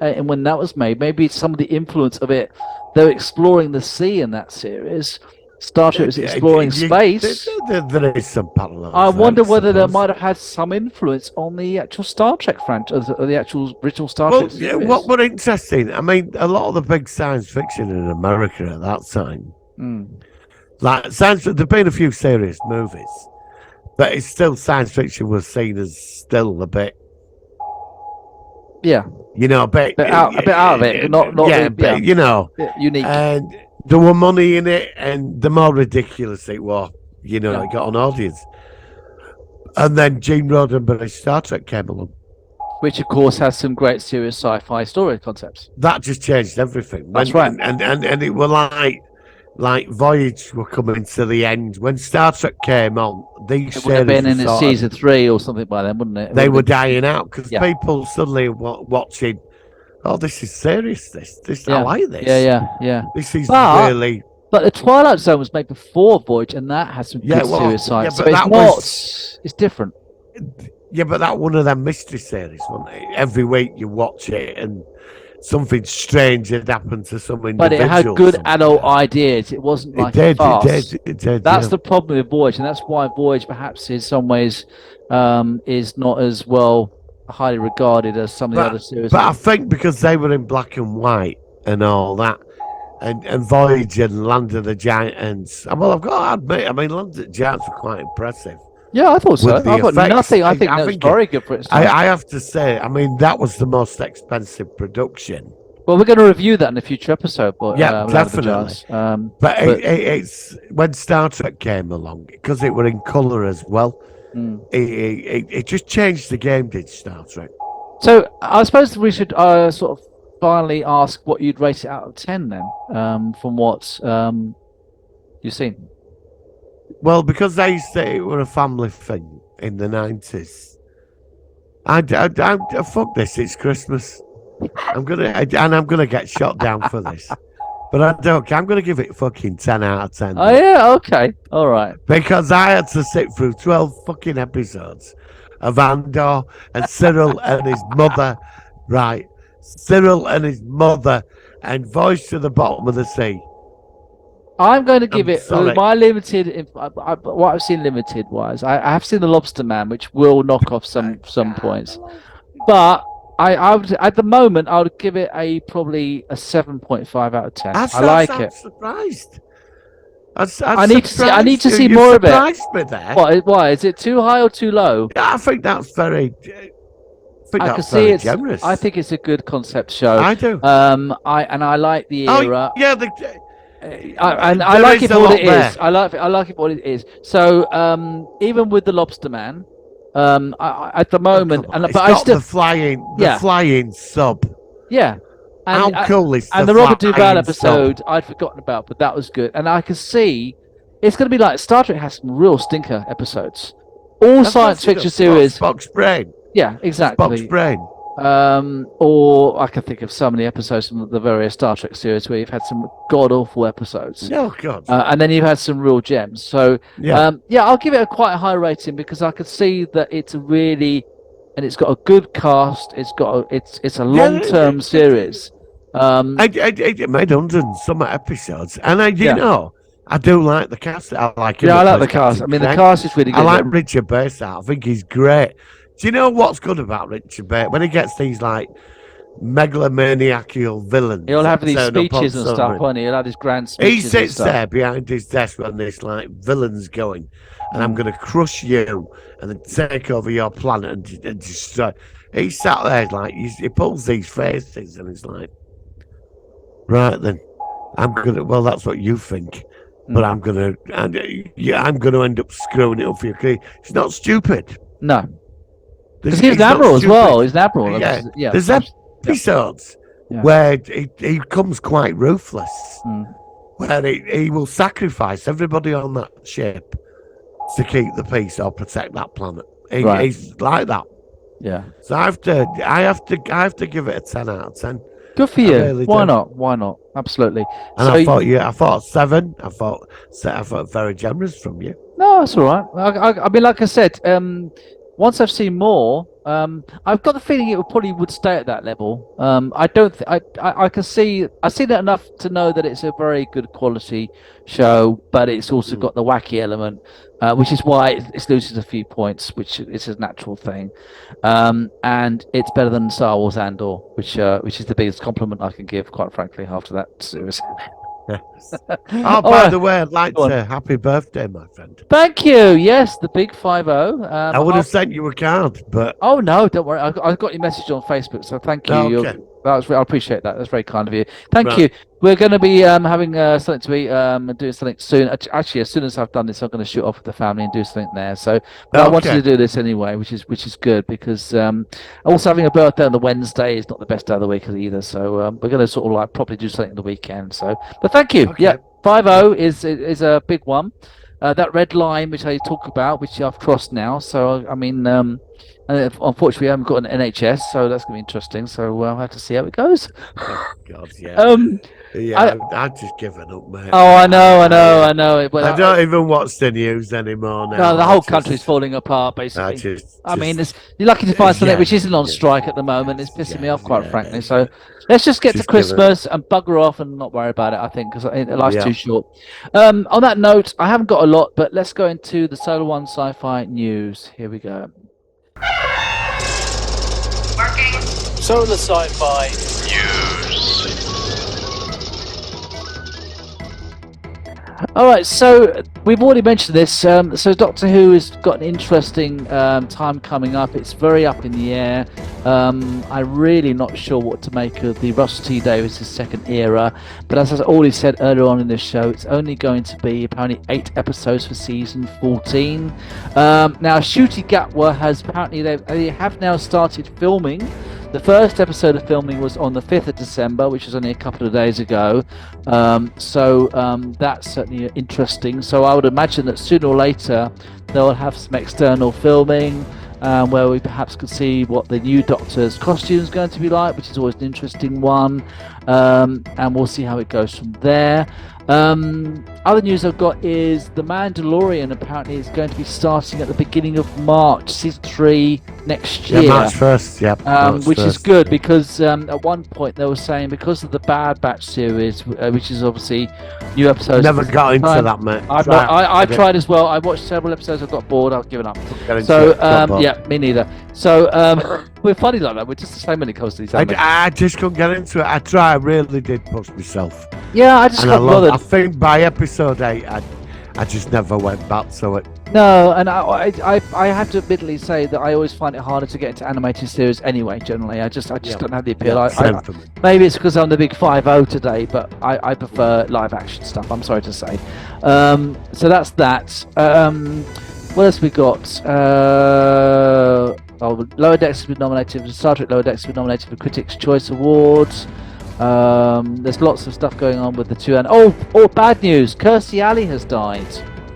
And when that was made, maybe some of the influence of it, they're exploring the sea in that series. Star Trek was exploring space. There is some parallels. I wonder there, whether they suppose. might have had some influence on the actual Star Trek franchise, or the actual original Star Well, Trek yeah, series. what were interesting? I mean, a lot of the big science fiction in America at that time, like there've been a few serious movies, but it's still science fiction was seen as still a bit, Yeah, a bit out of it, not yeah, the- but, unique. and there were money in it, and the more ridiculous it was, it got an audience. And then Gene Roddenberry's Star Trek came along. Which, of course, has some great serious sci-fi story concepts. That just changed everything. That's right. And it were like Voyage were coming to the end. When Star Trek came on, these It would have series been in were its sort of- season 3 or something by then, wouldn't it? they were dying out because Yeah. people suddenly were watching. Oh, this is serious. This Yeah. I like this. Yeah. This is But- really. But the Twilight Zone was made before Voyage, and that has some Yeah, good well, serious sci-fi. yeah, so but it's that not. was- It's different. Yeah, but that one of them mystery series, wasn't it? Every week you watch it and something strange had happened to some individual. But it had good somewhere. adult ideas. It wasn't like a farce. It did. That's yeah. the problem with Voyage, and that's why Voyage perhaps in some ways is not as well highly regarded as some of the other series. But I think because they were in black and white and all that, and Voyage and Land of the Giants. Well, I've got to admit, I mean, Land of the Giants were quite impressive. Yeah, I thought so. with the I've got effects, nothing. I think that was think very good for its time. I have to say, I mean, that was the most expensive production. Well, we're going to review that in a future episode. But, Yeah, Land of the definitely. Giants. But it's when Star Trek came along, because it were in colour as well. It just changed the game, did Star Trek? So I suppose we should sort of finally ask what you'd rate it out of 10 then, from what you've seen. Well, because they say it were a family thing in the 90s. I fuck this. It's Christmas. I'm gonna get shot down for this. But I don't care. I'm gonna give it fucking 10 out of 10. Oh yeah, okay, all right. Because I had to sit through 12 fucking episodes of Andor and Cyril and his mother. Right. Cyril and his mother and Voyage to the Bottom of the Sea. I'm going to give I'm it sorry. my limited. What I've seen limited wise, I have seen The Lobster Man, which will knock off some points, but I would at the moment I would give it probably a 7.5 out of 10. I like I'm it. surprised. I need to see You more of it. surprised me there. Why is it too high or too low? Yeah, I think that's very. I can that's see very it's. generous. I think it's a good concept show. I do. I like the era. Yeah, I there like is it a for what lot it there. is. I like it for what it is. So even with The Lobster Man, At the moment, Come on, it's but got I still, the flying sub. yeah. And, How cool is and the the Robert flying Duvall sub? episode I'd forgotten about, but that was good. And I can see it's going to be like Star Trek has some real stinker episodes. All science fiction series. Spock's brain. Yeah, exactly. Spock's brain. Or I can think of so many episodes from the various Star Trek series where you've had some god awful episodes. Oh God. And then you've had some real gems. So Yeah. I'll give it a quite high rating because I can see that it's really, and it's got a good cast. It's a long-term series. It made 100 and some episodes, and I do like the cast. I like him. Yeah, I like the cast. I mean, the cast is really good. I like Richard Bates. I think he's great. Do you know what's good about Richard Bates? When he gets these like megalomaniacal villains, he'll have these speeches and stuff, won't he? He'll have his grand speeches. He sits there behind his desk when this like villain's going, and I'm going to crush you and then take over your planet and destroy. He sat there like he pulls these faces, and he's like, right then, I'm gonna. Well, that's what you think, but I'm gonna end up screwing it up for you. He's not stupid. No. Because he's an admiral as well. He's an admiral. Yeah. There's episodes where he becomes quite ruthless, where he will sacrifice everybody on that ship to keep the peace or protect that planet. He's like that. Yeah. So I have to give it a 10 out of 10. Good for you. Really Why not? Why not? Absolutely. And I thought 7. I thought very generous from you. No, that's all right. I mean, like I said, once I've seen more, I've got the feeling it probably would stay at that level. I can see I've seen it enough to know that it's a very good quality show, but it's also got the wacky element, which is why it loses a few points, which is a natural thing. And it's better than Star Wars Andor, which is the biggest compliment I can give, quite frankly, after that series. Oh, by the way, I'd like to happy birthday, my friend. Thank you. Yes, the big 50. I would have sent you a card, but oh no, don't worry. I got your message on Facebook, so thank you. Okay. I appreciate that. That's very kind of you. Thank you. We're going to be having something to eat and doing something soon. Actually, as soon as I've done this, I'm going to shoot off with the family and do something there. So, but I wanted to do this anyway, which is good because also having a birthday on the Wednesday is not the best day of the week either. So we're going to sort of like probably do something on the weekend. So, but thank you. Okay. Yeah, 50 is a big one. That red line which I talk about, which I've crossed now. So I mean. Unfortunately, we haven't got an NHS, so that's going to be interesting. So we'll have to see how it goes. Oh, God, yeah. I've just given up, mate. Oh, I know. But I don't even watch the news anymore now. No, the whole country's falling apart, basically. I mean, you're lucky to find something which isn't on strike at the moment. It's pissing me off, quite frankly. So let's just get to Christmas and bugger off and not worry about it, I think, because life's too short. On that note, I haven't got a lot, but let's go into the Solar One Sci-Fi news. Here we go. Working. Solar Sci-Fi news. All right, so we've already mentioned this. So Doctor Who has got an interesting time coming up. It's very up in the air. I'm really not sure what to make of the Russell T Davies' second era. But as I already said earlier on in this show, it's only going to be apparently 8 episodes for season 14. Now, Ncuti Gatwa has apparently they have now started filming. The first episode of filming was on the 5th of December, which was only a couple of days ago. So that's certainly interesting. So I would imagine that sooner or later they'll have some external filming where we perhaps could see what the new Doctor's costume is going to be like, which is always an interesting one. And we'll see how it goes from there. Other news I've got is The Mandalorian apparently is going to be starting at the beginning of March, season 3 next year. Yeah, March 1st, yeah. Which is good because at one point they were saying because of the Bad Batch series, which is obviously new episodes. Never got into that, mate. I tried as well. I watched several episodes. I got bored. I've given up. So yeah, me neither. So we're funny like that. We're just the same when it comes to these. I just couldn't get into it. I tried. I really did push myself. Yeah, I just got bothered. I think by episode 8, I just never went back to it. No, and I have to admittedly say that I always find it harder to get into animated series anyway. Generally, I just don't have the appeal. Maybe it's because I'm the big 50 today, but I prefer live action stuff. I'm sorry to say. So that's that. What else we got? Lower Decks has been nominated. Star Trek Lower Decks has been nominated for Critics' Choice Awards. There's lots of stuff going on with the two. And bad news! Kirstie Alley has died,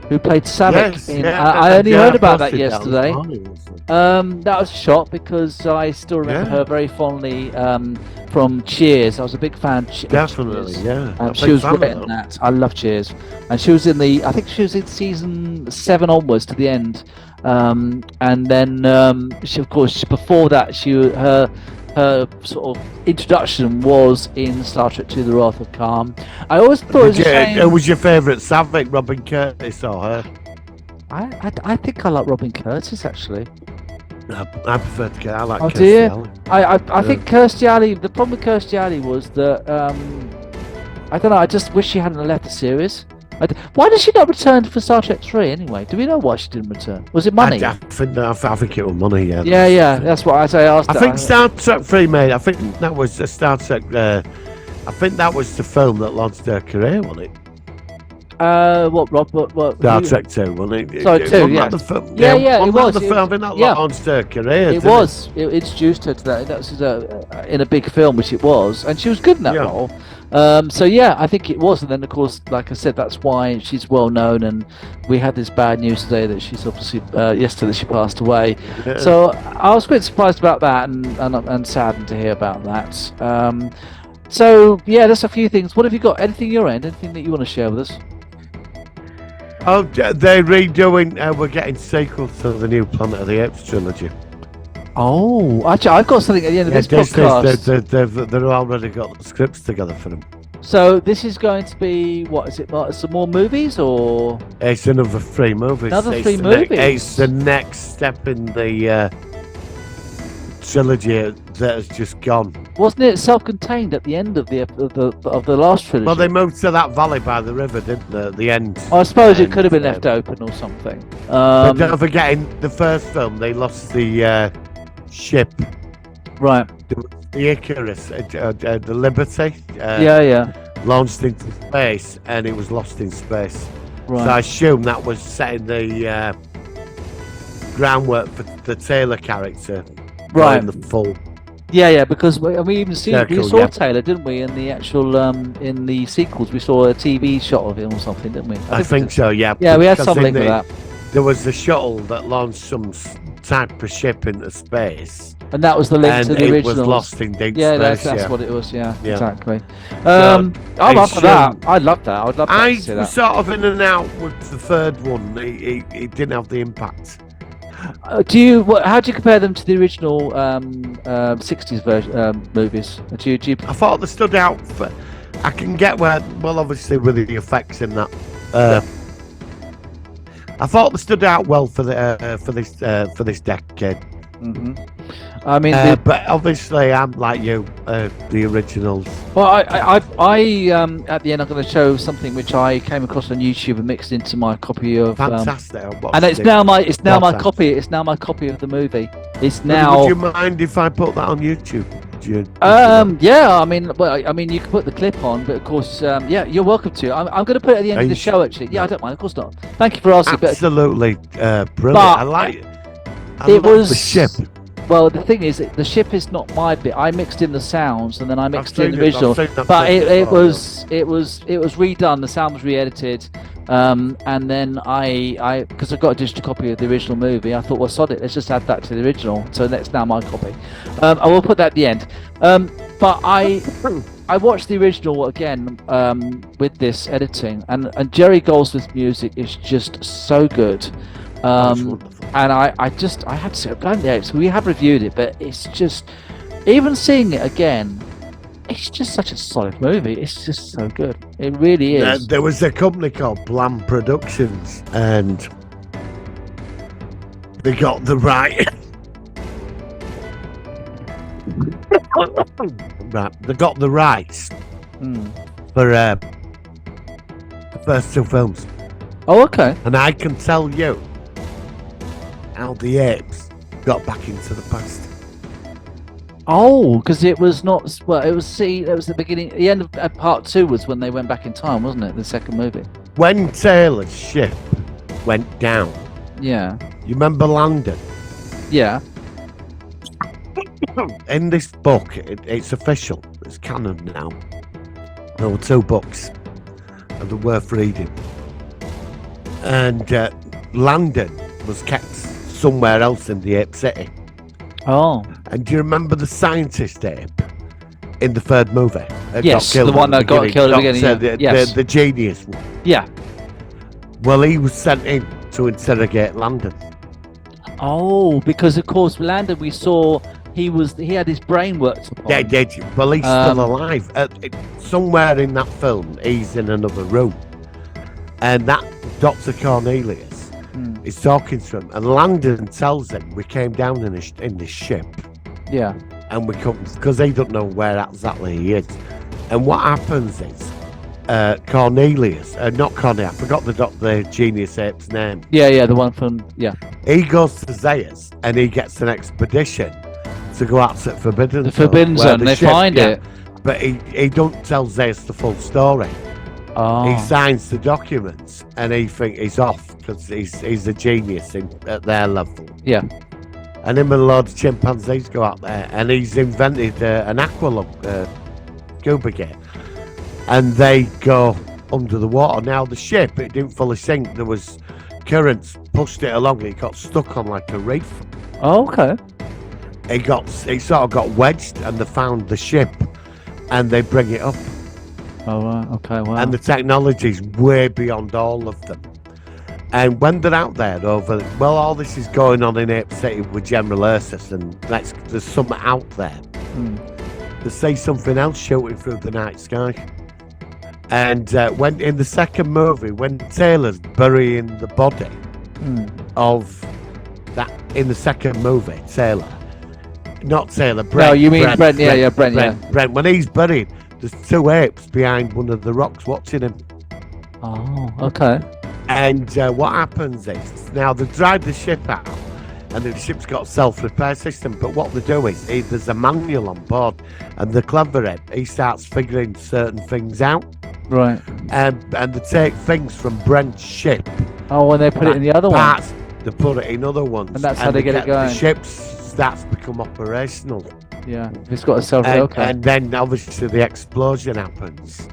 who played Savick. I only heard about that yesterday. That was a shock because I still remember her very fondly from Cheers. I was a big fan. Definitely, yeah. She was great in that. I love Cheers, and she was I think she was in season 7 onwards to the end. And then she, of course, before that, her sort of introduction was in Star Trek II: The Wrath of Khan. I always thought it was a shame. Who was your favourite Savick, Robin Curtis or her? I think I like Robin Curtis actually. I prefer to get. I like. Kirstie Alley. I think Kirstie Alley. The problem with Kirstie Alley was that I don't know. I just wish she hadn't left the series. Why did she not return for Star Trek 3 anyway? Do we know why she didn't return? Was it money? I think it was money. Yeah. Yeah. That's what I asked. I think Star Trek 3 made. I think that was a Star Trek. I think that was the film that launched her career, wasn't it? What, Rob? What? Star Trek 2, wasn't it? Sorry, 2, yeah. It was. The film that launched her career. It was. It introduced her to that. That was in a big film, which it was, and she was good in that role. So yeah, I think it was, and then of course, like I said, that's why she's well known. And we had this bad news today that she's obviously yesterday she passed away. Yeah. So I was quite surprised about that, and saddened to hear about that. So yeah, there's a few things. What have you got? Anything your end? Anything that you want to share with us? Oh, they're redoing. We're getting sequels to the new Planet of the Apes trilogy. Oh, actually, I've got something at the end of this podcast. They've already got the scripts together for them. So this is going to be, what is it? Some more movies, or it's another 3 movies? Three movies. It's the next step in the trilogy that has just gone. Wasn't it self-contained at the end of the last trilogy? Well, they moved to that valley by the river, didn't they? At the end. I suppose it could have been left open or something. But don't forget, in the first film, they lost the ship. Right. The Icarus, the Liberty. Launched into space, and it was lost in space. Right. So I assume that was setting the groundwork for the Taylor character. Right. In the full. Yeah, because we even saw Taylor, didn't we? In the actual in the sequels, we saw a TV shot of him or something, didn't we? I think so. Yeah. Yeah, we had something like that. There was a shuttle that launched some type of ship into space, and that was the link to the original. And it was lost in deep space. Yeah, that's what it was. Yeah. Exactly. I'm up for that. I'd love that. I'd love to see that. I was sort of in and out with the third one. It didn't have the impact. How do you compare them to the original 60s version movies? I thought they stood out. I can get where, well, obviously with the effects in that. I thought they stood out well for this decade. Mm-hmm. I mean, but obviously, I'm like you, the originals. Well, I at the end, I'm going to show something which I came across on YouTube and mixed into my copy of. Fantastic! And it's now my copy. It's now my copy of the movie. It's now. Would you mind if I put that on YouTube? Yeah. I mean, you can put the clip on, but of course, you're welcome to. I'm going to put it at the end of the show. Actually, yeah, I don't mind. Of course not. Thank you for asking. Absolutely, brilliant. I like. It was the ship. Well, the thing is, the ship is not my bit. I mixed in the sounds, and then I mixed in the original. But it was redone. The sound was re-edited, and then I because I got a digital copy of the original movie. I thought, well, sod it, let's just add that to the original. So that's now my copy. I will put that at the end. But I watched the original again with this editing, and Jerry Goldsmith's music is just so good. And I had to say, Planet of the Apes, we have reviewed it, but it's just, even seeing it again, it's just such a solid movie. It's just so good. It really is. There was a company called Blam Productions, and they got the right. They got the rights for the first 2 films. Oh, okay. And I can tell you how the apes got back into the past. Oh, because it was not. Well, it was the beginning. The end of part 2 was when they went back in time, wasn't it? The second movie. When Taylor's ship went down, Yeah. You remember Landon? Yeah. In this book, it's official. It's canon now. There were 2 books, and they're worth reading. And Landon was kept somewhere else in the Ape City. Oh. And do you remember the scientist ape in the 3rd movie? Yes, the one that got killed at the beginning. Yes. The genius one. Yeah. Well, he was sent in to interrogate Landon. Oh, because of course Landon, we saw he had his brain worked upon. Yeah, did you? Well, he's still alive. Somewhere in that film, he's in another room, and that Dr. Cornelius is talking to him, and Landon tells him, "We came down in this ship." Yeah. And we come because they don't know where exactly he is. And what happens is Cornelius, not Cornelius, I forgot the genius ape's name. Yeah, the one from He goes to Zayas and he gets an expedition to go out to the Forbidden Zone. They find it, but he don't tell Zayas the full story. Oh. He signs the documents and he thinks he's off because he's a genius at their level. Yeah. And him and a load of chimpanzees go out there, and he's invented an scuba gear, and they go under the water. Now the ship, it didn't fully sink. There was currents pushed it along. It got stuck on like a reef. Oh, okay. It sort of got wedged, and they found the ship, and they bring it up. Oh, right. Okay. Wow. And the technology's way beyond all of them. And when they're out there all this is going on in Ape City with General Ursus, and there's something out there. They say something else shooting through the night sky. And when in the 2nd movie, when Taylor's burying the body of that in the 2nd movie, not Taylor, Brent. No, you mean Brent? Brent. When he's buried, there's 2 apes behind one of the rocks watching him. Oh, okay. And what happens is, now they've dried the ship out, and the ship's got a self-repair system, but what they do is, there's a manual on board, and the clever head, he starts figuring certain things out. Right. And they take things from Brent's ship. Oh, when they put it in the other one. They put it in other ones. And that's how they get it going. The ship starts to become operational. Yeah, it's got a self-repair. And then, obviously, the explosion happens.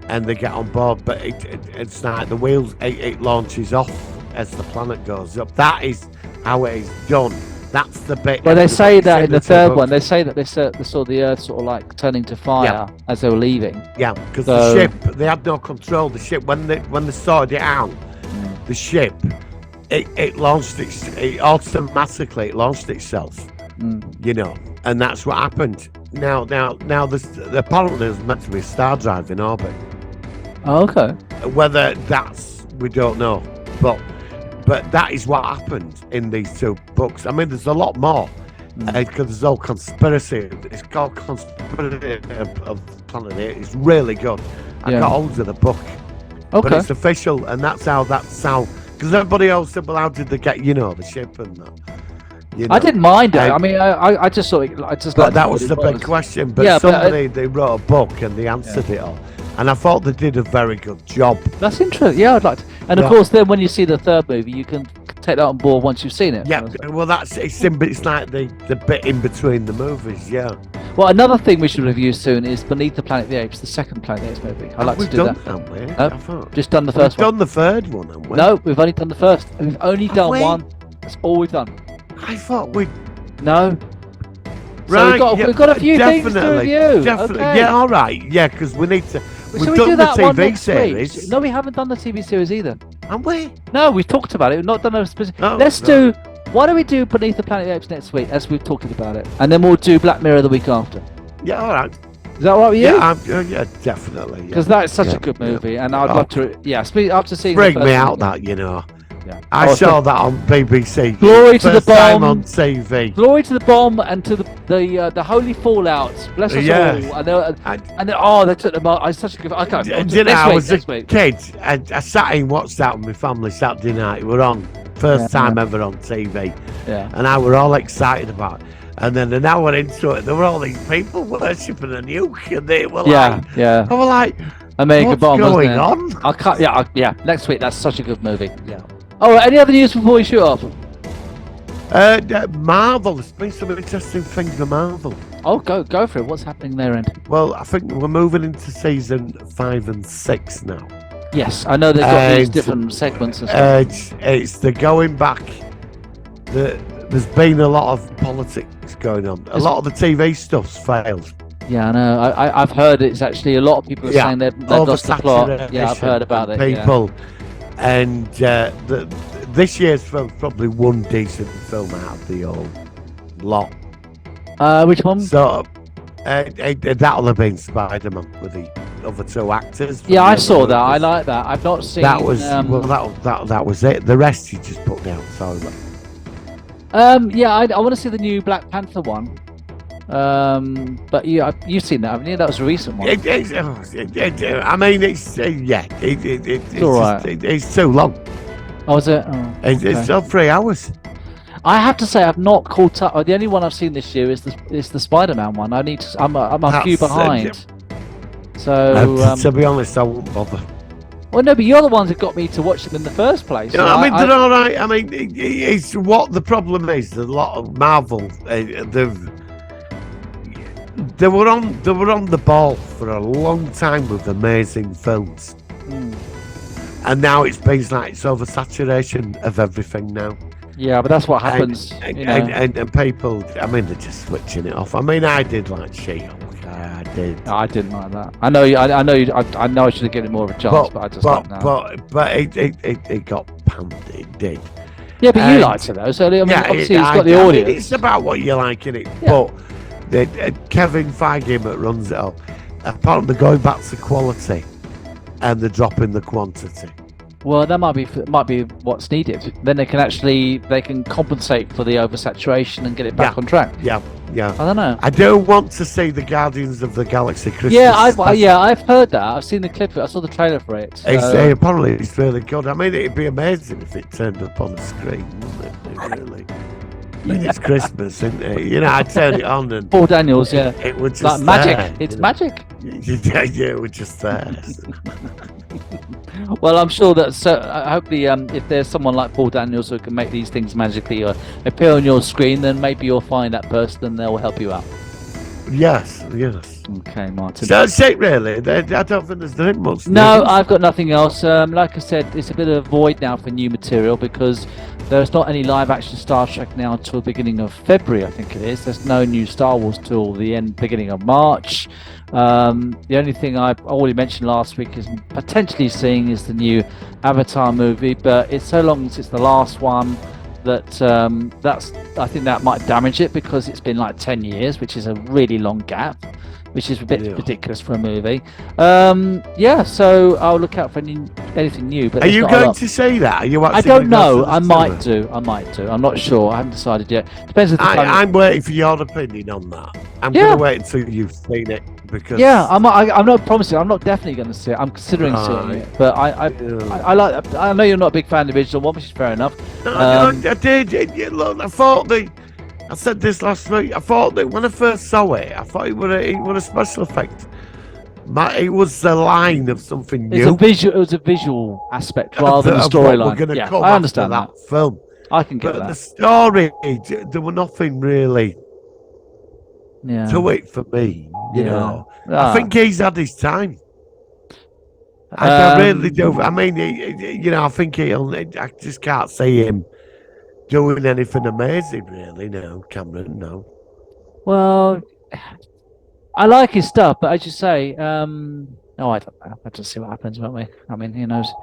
And they get on board, but it's like the wheels, it launches off as the planet goes up. That is how it is done. That's the bit. Well, they say that in the 3rd one. They say that they saw the Earth sort of like turning to fire as they were leaving. Yeah, because the ship, they had no control. The ship, when they sorted it out, the ship, it launched it automatically. It launched itself. You know, and that's what happened. Now, apparently there's meant to be a star drive in orbit. Oh, okay. Whether we don't know, but that is what happened in these 2 books. I mean, there's a lot more because there's all conspiracy. It's called Conspiracy of Planet Earth. It's really good. I got hold of the book, but it's official, and that's how. Because everybody else said, "Well, how did they get the ship and that?" You know? I didn't mind it. I mean, I just thought But that was the big question. But they wrote a book and they answered it all. And I thought they did a very good job. That's interesting. Yeah, I'd like to. And of course, then when you see the 3rd movie, you can take that on board once you've seen it. Yeah, well, it's like the bit in between the movies, yeah. Well, another thing we should review soon is Beneath the Planet of the Apes, the 2nd Planet of the Apes movie. I'd like to do that. Haven't we? No, just done the 1st one. We've done the 3rd one, haven't we? No, we've only done the 1st. We've only done one. That's all we've done. I thought we'd... No. Right, so we've got a few things to review. Definitely. Okay. Yeah, all right. Yeah, because we need to... We've Shall we done do that the one TV next series. week? No, we haven't done the TV series either. Have we? No, we've talked about it. We've not done a specific... Oh, Let's do... Why don't we do Beneath the Planet of the Apes next week, as we've talked about it? And then we'll do Black Mirror the week after. Yeah, all right. Is that all right with you? Yeah, definitely. Because that is such a good movie, and I'd love to... Yeah, after seeing Bring me out that, Yeah. I saw that on BBC. Glory to the First time bomb on TV. Glory to the bomb and to the holy fallouts. Bless us all. And they took them out. It's such a good. I can't. I was a kid. I sat and watched that with my family Saturday night. We were on first time ever on TV. Yeah. And I were all excited about it. And then an hour into it, there were all these people worshipping a nuke, and they were I were like, Omega what's bomb, going on? I can't. Yeah. Next week, that's such a good movie. Yeah. Oh, any other news before we shoot off? Marvel. There's been some interesting things with Marvel. Oh, go for it. What's happening there, End? Well, I think we're moving into season 5 and 6 now. Yes, I know they've got these different segments and stuff. It's the going back. There's been a lot of politics going on. A lot of the TV stuff's failed. Yeah, I know. I've heard it's actually a lot of people are saying they've lost the plot. Yeah, I've heard about it. People, and this year's film's probably one decent film out of the whole lot. Which one? So that'll have been Spider-Man with the other two actors. Yeah, I saw that. I like that. I've not seen. That was that was it. The rest you just put down. Sorry. Yeah, I want to see the new Black Panther one. But you've seen that, haven't you? That was a recent one. I mean, it's all right. It's too long. Oh, is it? Oh, It's still 3 hours. I have to say I've not caught up. The only one I've seen this year is the Spider-Man one. I need to. I'm a few behind. So to be honest, I won't bother. Well, no, but you're the ones that got me to watch them in the first place. So I mean, they're all right. I mean, it's what the problem is. A lot of Marvel, they were on the ball for a long time with amazing films, and now it's been like it's oversaturation of everything now. Yeah, but that's what happens. And people, I mean, they're just switching it off. I mean, I did like She-Hulk. I did. No, I didn't like that. I know. I know. I should have given it more of a chance, but I just like now. But it got panned. It did. Yeah, but you liked it though. So I mean, obviously it's got the audience. It's about what you like in it. Yeah. But Kevin Feige that runs it all, apparently going back to quality, and they're dropping the quantity. Well, that might be what's needed. Then they can compensate for the oversaturation and get it back on track. Yeah. I don't know. I don't want to see the Guardians of the Galaxy Christmas. I've heard that. I've seen the clip of it. I saw the trailer for it. Apparently it's really good. I mean, it'd be amazing if it turned up on the screen, wouldn't it? Really. I mean, it's Christmas, isn't it? You know, I'd turn it on and Paul Daniels, it would just like magic. It's magic. Yeah, it would just there. Well, I'm sure that. So, hopefully, if there's someone like Paul Daniels who can make these things magically appear on your screen, then maybe you'll find that person and they'll help you out. Yes. Okay, Martin. So that's it, really. I don't think there's much. No, I've got nothing else. Like I said, it's a bit of a void now for new material because there's not any live-action Star Trek now until the beginning of February, I think it is. There's no new Star Wars till the beginning of March. The only thing I already mentioned last week is potentially seeing is the new Avatar movie, but it's so long since the last one that I think that might damage it because it's been like 10 years, which is a really long gap, which is a bit ridiculous for a movie. So I'll look out for anything new. But are you going to say that? Are you? I don't know. I might do. I'm not sure. I haven't decided yet. Depends. I'm waiting for your opinion on that. I'm going to wait until you've seen it. Because I'm not promising. I'm not definitely going to see it. I'm considering seeing it, but I like. I know you're not a big fan of the original one, which is fair enough. No, I did. Look, I said this last week. I thought that when I first saw it, I thought it was a special effect. It was the line of something new. It was a visual aspect rather than a storyline. Yeah, I understand that film. I can get that. But the story, there was nothing really. To it for me, you know. I think he's had his time. I really do. I mean, I think I just can't see him doing anything amazing, really. No, Cameron, no. Well, I like his stuff, but as you say, I don't know. Let's just see what happens, won't we? I mean, who knows?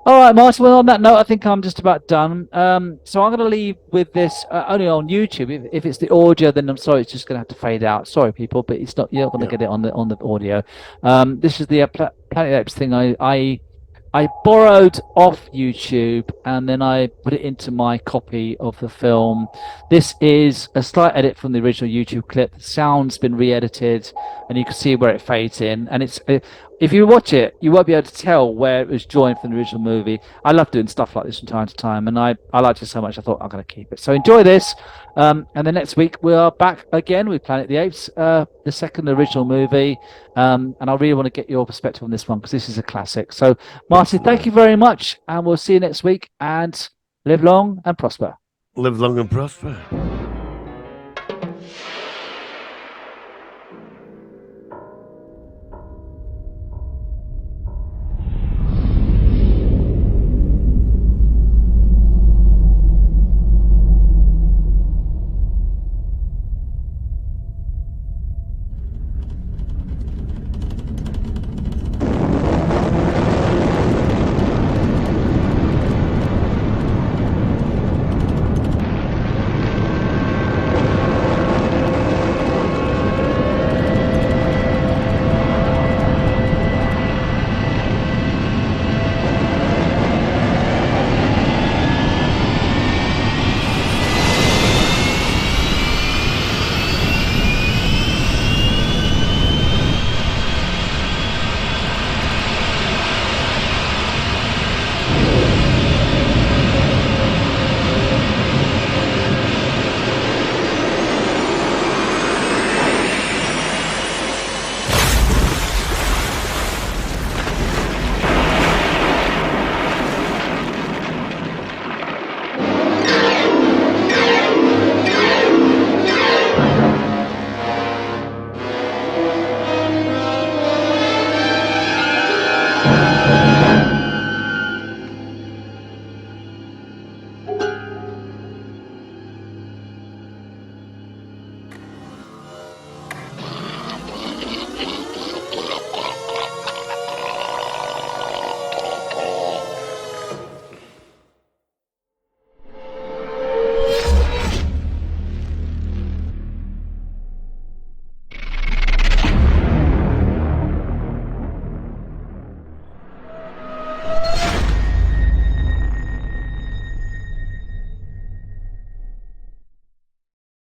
All right, Martin. Well, on that note, I think I'm just about done. So I'm going to leave with this only on YouTube. If it's the audio, then I'm sorry, it's just going to have to fade out. Sorry, people, but it's not. You're not going to get it on the audio. This is the Planet Apes thing. I borrowed off YouTube and then I put it into my copy of the film. This is a slight edit from the original YouTube clip. The sound's been re-edited and you can see where it fades in. And it's if you watch it, you won't be able to tell where it was joined from the original movie. I love doing stuff like this from time to time and I liked it so much I thought I'm going to keep it. So enjoy this And then next week we are back again with Planet of the Apes, the second original movie. And I really want to get your perspective on this one because this is a classic. So, Martin, thank you very much, and we'll see you next week. And live long and prosper. Live long and prosper.